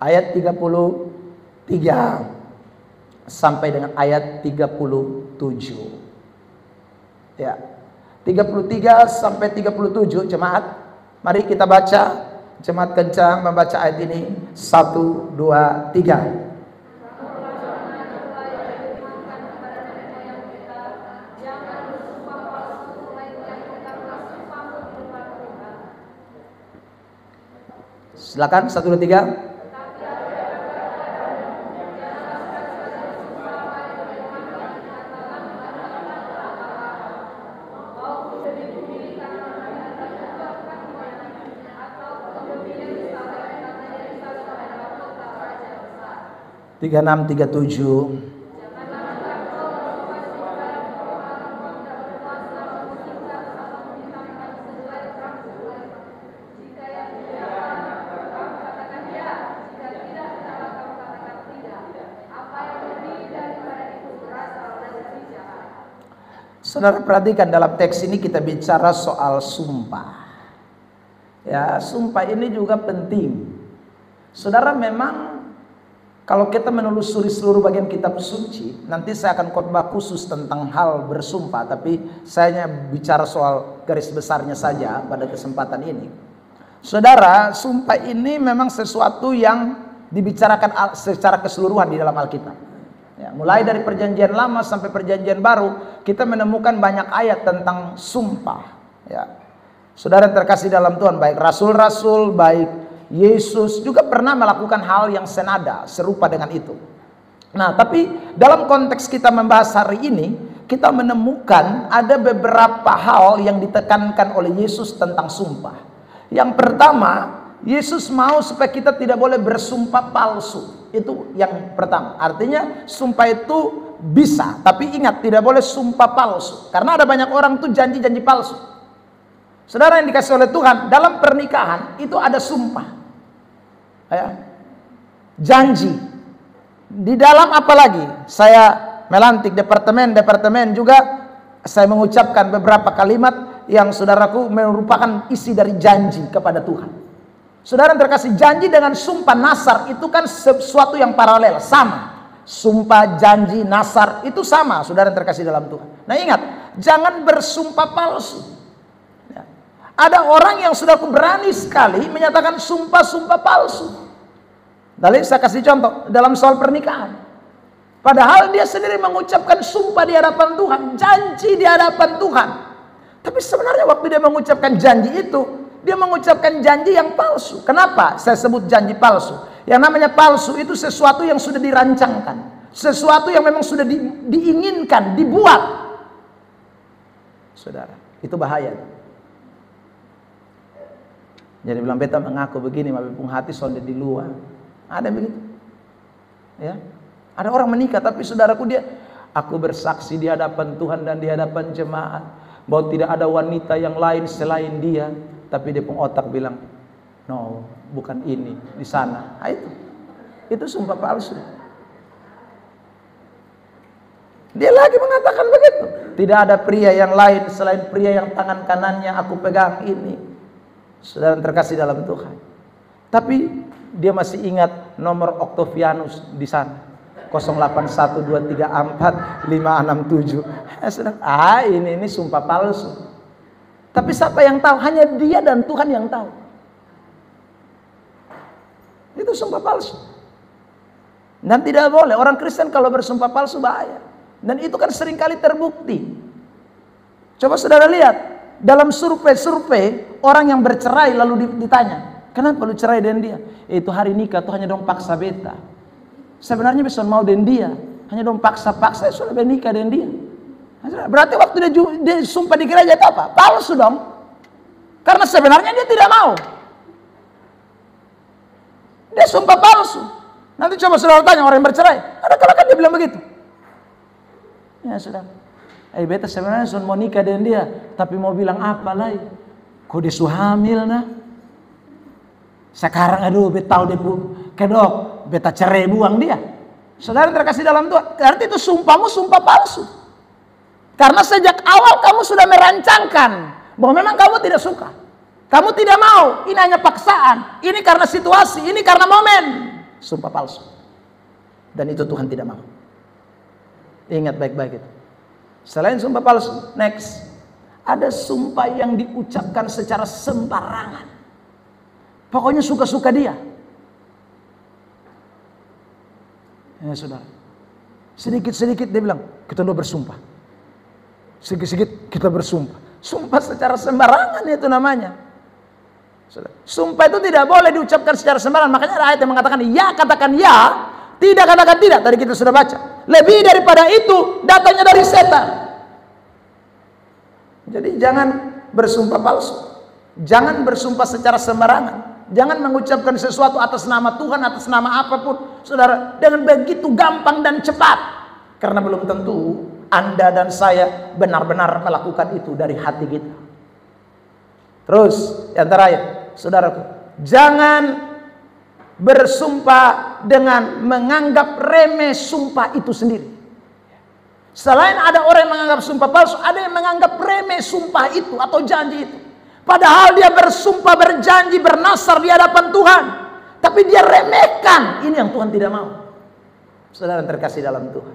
ayat 33 sampai dengan ayat 37. Ya, 33 sampai 37 jemaat. Mari kita baca. Jemaat kencang membaca ayat ini. 1, 2, 3. Silakan 1, 2, 3. Tiga 6, 3, 7. Saudara perhatikan dalam teks ini kita bicara soal sumpah. Ya, sumpah ini juga penting. Saudara, memang kalau kita menelusuri seluruh bagian kitab suci, nanti saya akan khotbah khusus tentang hal bersumpah, tapi saya hanya bicara soal garis besarnya saja pada kesempatan ini. Saudara, sumpah ini memang sesuatu yang dibicarakan secara keseluruhan di dalam Alkitab. Ya, mulai dari perjanjian lama sampai perjanjian baru, kita menemukan banyak ayat tentang sumpah. Ya. Saudara yang terkasih dalam Tuhan, baik rasul-rasul, baik Yesus juga pernah melakukan hal yang senada, serupa dengan itu. Nah, tapi dalam konteks kita membahas hari ini, kita menemukan ada beberapa hal yang ditekankan oleh Yesus tentang sumpah. Yang pertama, Yesus mau supaya kita tidak boleh bersumpah palsu. Itu yang pertama. Artinya sumpah itu bisa, tapi ingat tidak boleh sumpah palsu. Karena ada banyak orang tuh janji-janji palsu. Saudara yang dikasih oleh Tuhan, dalam pernikahan itu ada sumpah. Ya. Janji. Di dalam apalagi saya melantik departemen juga saya mengucapkan beberapa kalimat yang saudaraku merupakan isi dari janji kepada Tuhan. Saudara yang terkasih, janji dengan sumpah nasar itu kan sesuatu yang paralel, sama. Sumpah, janji, nasar itu sama, saudara yang terkasih dalam Tuhan. Nah ingat, jangan bersumpah palsu. Ya. Ada orang yang sudah berani sekali menyatakan sumpah-sumpah palsu. Lalu saya kasih contoh dalam soal pernikahan. Padahal dia sendiri mengucapkan sumpah di hadapan Tuhan, janji di hadapan Tuhan. Tapi sebenarnya waktu dia mengucapkan janji itu, dia mengucapkan janji yang palsu. Kenapa saya sebut janji palsu? Yang namanya palsu itu sesuatu yang sudah dirancangkan, sesuatu yang memang sudah diinginkan, dibuat. Saudara, itu bahaya. Jadi bilang beta mengaku begini, mabepung hati sonde di luar. Ada begitu. Ya. Ada orang menikah tapi saudaraku dia, aku bersaksi di hadapan Tuhan dan di hadapan jemaat bahwa tidak ada wanita yang lain selain dia, tapi dia pun otak bilang, no, bukan ini, di sana. Nah, itu sumpah palsu. Dia lagi mengatakan begitu. Tidak ada pria yang lain selain pria yang tangan kanannya aku pegang ini. Saudara terkasih dalam Tuhan. Tapi dia masih ingat nomor Octavianus di sana. 0812345667. Ini sumpah palsu. Tapi siapa yang tahu? Hanya dia dan Tuhan yang tahu. Itu sumpah palsu. Dan tidak boleh. Orang Kristen kalau bersumpah palsu bahaya. Dan itu kan seringkali terbukti. Coba saudara lihat. Dalam survei-survei orang yang bercerai lalu ditanya, kenapa lu cerai dengan dia? Itu hari nikah tuh hanya dong paksa beta. Sebenarnya bisa mau dengan dia, hanya dong paksa-paksa sudah bernikah dengan dia. Berarti waktu dia sumpah di gereja itu apa? Palsu dong. Karena sebenarnya dia tidak mau. Dia sumpah palsu. Nanti coba saudara tanya orang yang bercerai, ada kalau kan dia bilang begitu. Ya saudara. Beta sebenarnya sudah mau nikah dengan dia, tapi mau bilang apa lagi? Kok dia hamil nah? Sekarang aduh beta tahu dia kedok, beta cerai buang dia. Saudara terkasih dalam Tuhan, berarti itu sumpahmu sumpah palsu. Karena sejak awal kamu sudah merancangkan bahwa memang kamu tidak suka. Kamu tidak mau, ini hanya paksaan. Ini karena situasi, ini karena momen. Sumpah palsu. Dan itu Tuhan tidak mau. Ingat baik-baik itu. Selain sumpah palsu, next. Ada sumpah yang diucapkan secara sembarangan. Pokoknya suka-suka dia. Ya saudara. Sedikit-sedikit dia bilang, kita udah bersumpah. Sedikit-sedikit kita bersumpah. Sumpah secara sembarangan itu namanya. Saudara. Sumpah itu tidak boleh diucapkan secara sembarangan. Makanya ada ayat yang mengatakan ya, katakan ya. Tidak katakan tidak. Tadi kita sudah baca. Lebih daripada itu datangnya dari setan. Jadi jangan bersumpah palsu. Jangan bersumpah secara sembarangan. Jangan mengucapkan sesuatu atas nama Tuhan, atas nama apapun, saudara, dengan begitu gampang dan cepat. Karena belum tentu Anda dan saya benar-benar melakukan itu dari hati kita. Terus yang terakhir, saudaraku, jangan bersumpah dengan menganggap remeh sumpah itu sendiri. Selain ada orang yang menganggap sumpah palsu, ada yang menganggap remeh sumpah itu atau janji itu. Padahal dia bersumpah, berjanji, bernasar di hadapan Tuhan, tapi dia remehkan. Ini yang Tuhan tidak mau. Saudara terkasih dalam Tuhan,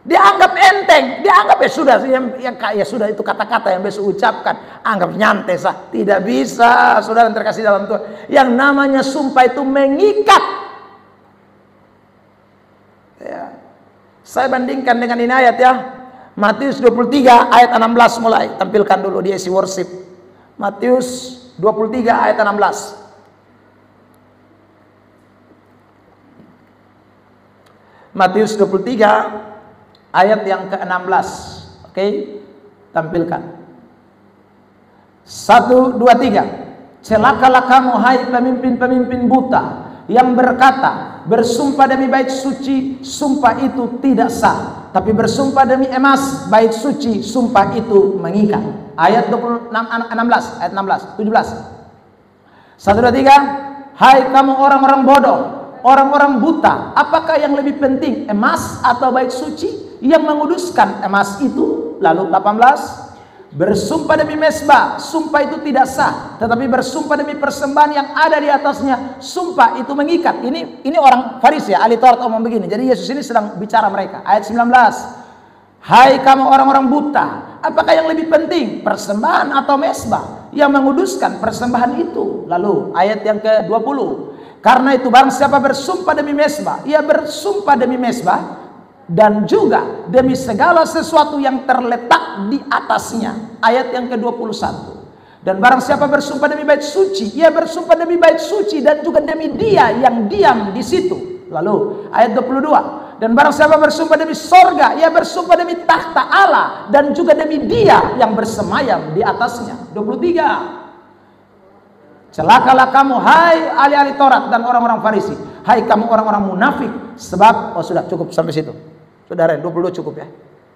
dia anggap enteng, dia anggap ya sudah, ya sudah itu kata-kata yang besok ucapkan, anggap nyantai sah. Tidak bisa, saudara terkasih dalam Tuhan. Yang namanya sumpah itu mengikat. Ya. Saya bandingkan dengan ini ayat ya. Matius 23 ayat 16 mulai. Tampilkan dulu di isi worship. Matius 23 ayat 16. Matius 23 ayat yang ke-16. Oke, tampilkan. 1, 2, 3. Celakalah kamu hai pemimpin-pemimpin buta yang berkata, bersumpah demi bait suci, sumpah itu tidak sah. Tapi bersumpah demi emas, bait suci, sumpah itu mengikat. Ayat 16, ayat 16, 17. 1, 2, 3. Hai kamu orang-orang bodoh, orang-orang buta, apakah yang lebih penting, emas atau bait suci yang menguduskan emas itu? Lalu 18. Bersumpah demi mesbah, sumpah itu tidak sah. Tetapi bersumpah demi persembahan yang ada di atasnya, sumpah itu mengikat. Ini orang Farisi ya, ahli Taurat omong begini. Jadi Yesus ini sedang bicara mereka. Ayat 19. Hai kamu orang-orang buta, apakah yang lebih penting, persembahan atau mesbah yang menguduskan persembahan itu? Lalu ayat yang ke-20. Karena itu barang siapa bersumpah demi mesbah, ia bersumpah demi mesbah, dan juga demi segala sesuatu yang terletak di atasnya. Ayat yang ke-21. Dan barang siapa bersumpah demi bait suci, ia bersumpah demi bait suci dan juga demi Dia yang diam di situ. Lalu ayat 22. Dan barang siapa bersumpah demi sorga, ia bersumpah demi takhta Allah dan juga demi Dia yang bersemayam di atasnya. 23. Celakalah kamu, hai ahli-ahli Taurat dan orang-orang Farisi, hai kamu orang-orang munafik, sebab sudah cukup sampai situ. Saudara, 22 cukup ya.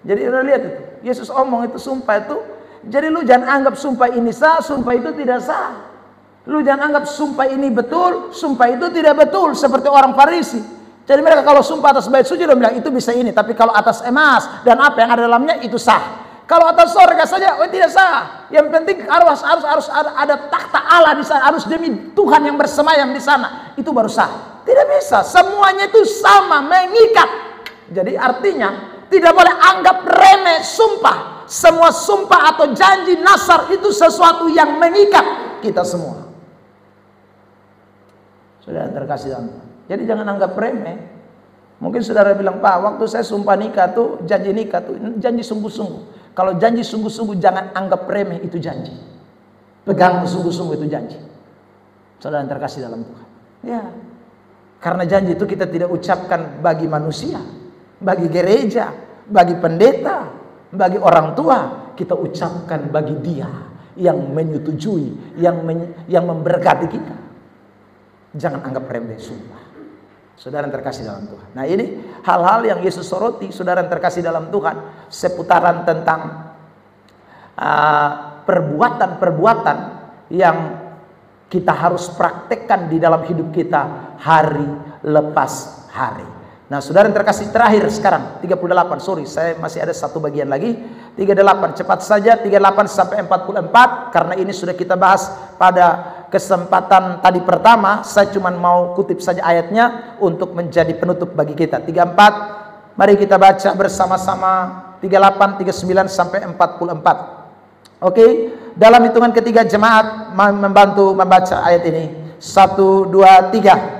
Jadi udah lihat itu. Yesus omong itu sumpah itu. Jadi lu jangan anggap sumpah ini sah, sumpah itu tidak sah. Lu jangan anggap sumpah ini betul, sumpah itu tidak betul, seperti orang Farisi. Jadi mereka kalau sumpah atas bait suci, dia bilang itu bisa ini, tapi kalau atas emas dan apa yang ada dalamnya itu sah. Kalau atas sorga saja, tidak sah. Yang penting harus ada takhta Allah di sana, harus demi Tuhan yang bersemayam di sana, itu baru sah. Tidak bisa, semuanya itu sama, mengikat. Jadi artinya tidak boleh anggap remeh sumpah. Semua sumpah atau janji nasar itu sesuatu yang mengikat kita semua. Saudara terkasih dalam Tuhan. Jadi jangan anggap remeh. Mungkin saudara bilang, Pak, waktu saya sumpah nikah tuh, janji nikah tuh, janji sungguh-sungguh. Kalau janji sungguh-sungguh jangan anggap remeh itu janji. Pegang sungguh-sungguh itu janji. Saudara terkasih dalam Tuhan. Ya. Karena janji itu kita tidak ucapkan bagi manusia, bagi gereja, bagi pendeta, bagi orang tua, kita ucapkan bagi Dia yang menyetujui, yang memberkati kita. Jangan anggap remeh sumpah. Saudara yang terkasih dalam Tuhan. Nah, ini hal-hal yang Yesus soroti, saudara yang terkasih dalam Tuhan, seputaran tentang perbuatan-perbuatan yang kita harus praktekkan di dalam hidup kita hari lepas hari. Nah, saudara yang terkasih, terakhir sekarang 38, sorry saya masih ada satu bagian lagi. 38, cepat saja 38 sampai 44, karena ini sudah kita bahas pada kesempatan tadi pertama. Saya cuma mau kutip saja ayatnya untuk menjadi penutup bagi kita. 34, mari kita baca bersama-sama 38, 39 sampai 44. Oke, dalam hitungan ketiga jemaat membantu membaca ayat ini. 1, 2, 3.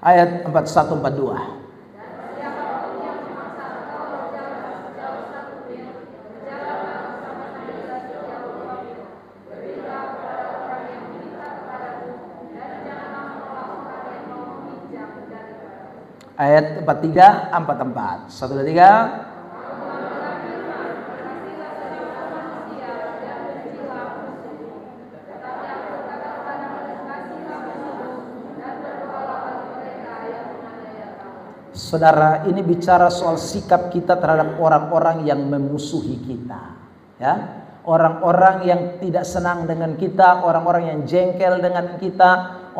Ayat 41, 42. Ayat 43, 44. 1, 2, 3. Saudara, ini bicara soal sikap kita terhadap orang-orang yang memusuhi kita, ya. Orang-orang yang tidak senang dengan kita, orang-orang yang jengkel dengan kita,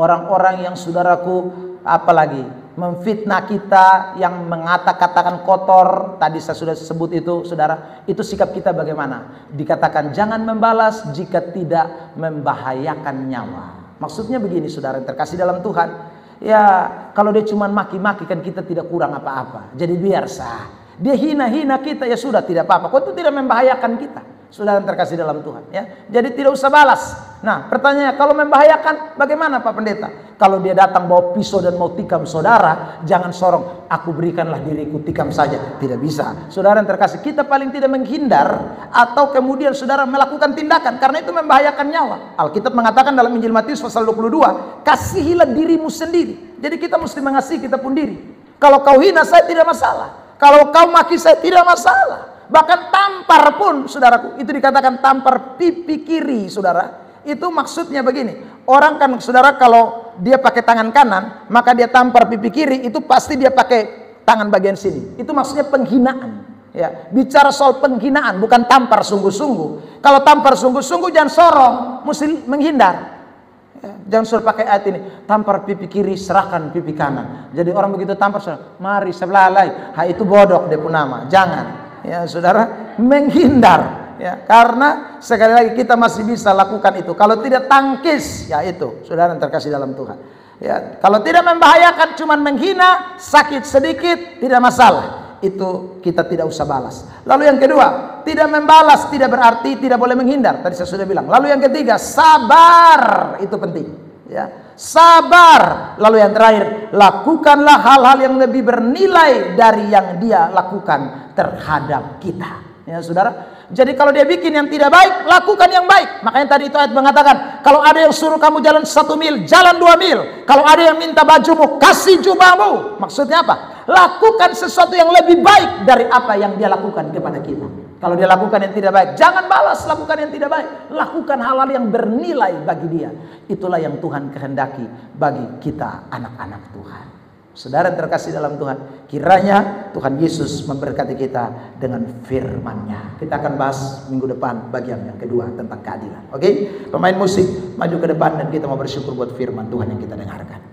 orang-orang yang, saudaraku, apalagi memfitnah kita, yang mengata-katakan kotor. Tadi saya sudah sebut itu, saudara. Itu sikap kita bagaimana? Dikatakan jangan membalas jika tidak membahayakan nyawa. Maksudnya begini, saudara yang terkasih dalam Tuhan. Ya, kalau dia cuma maki-maki kan kita tidak kurang apa-apa. Jadi biar sah. Dia hina-hina kita, ya sudah, tidak apa-apa. Kok itu tidak membahayakan kita, saudara yang terkasih dalam Tuhan, ya. Jadi tidak usah balas. Nah, pertanyaannya, kalau membahayakan bagaimana Pak Pendeta? Kalau dia datang bawa pisau dan mau tikam saudara, jangan sorong, aku berikanlah diriku, tikam saja. Tidak bisa. Saudara yang terkasih, kita paling tidak menghindar atau kemudian saudara melakukan tindakan, karena itu membahayakan nyawa. Alkitab mengatakan dalam Injil Matius pasal 22, kasihilah dirimu sendiri. Jadi kita mesti mengasihi kita pun diri. Kalau kau hina saya tidak masalah, kalau kau maki saya tidak masalah. Bahkan tampar pun, saudaraku, itu dikatakan tampar pipi kiri, saudara. Itu maksudnya begini, orang kan, saudara, kalau dia pakai tangan kanan, maka dia tampar pipi kiri, itu pasti dia pakai tangan bagian sini. Itu maksudnya penghinaan, ya. Bicara soal penghinaan, bukan tampar sungguh-sungguh. Kalau tampar sungguh-sungguh jangan sorong, mesti menghindar, ya. Jangan suruh pakai ayat ini, tampar pipi kiri, serahkan pipi kanan. Jadi orang begitu tampar, saudara, mari sebelah lain, itu bodoh dia pun nama. Jangan, ya saudara, menghindar. ya, karena sekali lagi kita masih bisa lakukan itu. Kalau tidak tangkis, ya itu, saudara yang terkasih dalam Tuhan. Ya, kalau tidak membahayakan, cuman menghina, sakit sedikit, tidak masalah. Itu kita tidak usah balas. Lalu yang kedua, tidak membalas tidak berarti tidak boleh menghindar. Tadi saya sudah bilang. Lalu yang ketiga, sabar. Itu penting, ya. Sabar. Lalu yang terakhir, lakukanlah hal-hal yang lebih bernilai dari yang dia lakukan terhadap kita. Ya, saudara. Jadi kalau dia bikin yang tidak baik, lakukan yang baik. Makanya tadi itu ayat mengatakan, kalau ada yang suruh kamu jalan 1 mil, jalan 2 mil. Kalau ada yang minta bajumu, kasih jubahmu. Maksudnya apa? Lakukan sesuatu yang lebih baik dari apa yang dia lakukan kepada kita. Kalau dia lakukan yang tidak baik, jangan balas lakukan yang tidak baik. Lakukan hal-hal yang bernilai bagi dia. Itulah yang Tuhan kehendaki bagi kita anak-anak Tuhan. Saudara yang terkasih dalam Tuhan, kiranya Tuhan Yesus memberkati kita dengan firman-Nya. Kita akan bahas minggu depan bagian yang kedua tentang keadilan. Oke? Pemain musik maju ke depan dan kita mau bersyukur buat firman Tuhan yang kita dengarkan.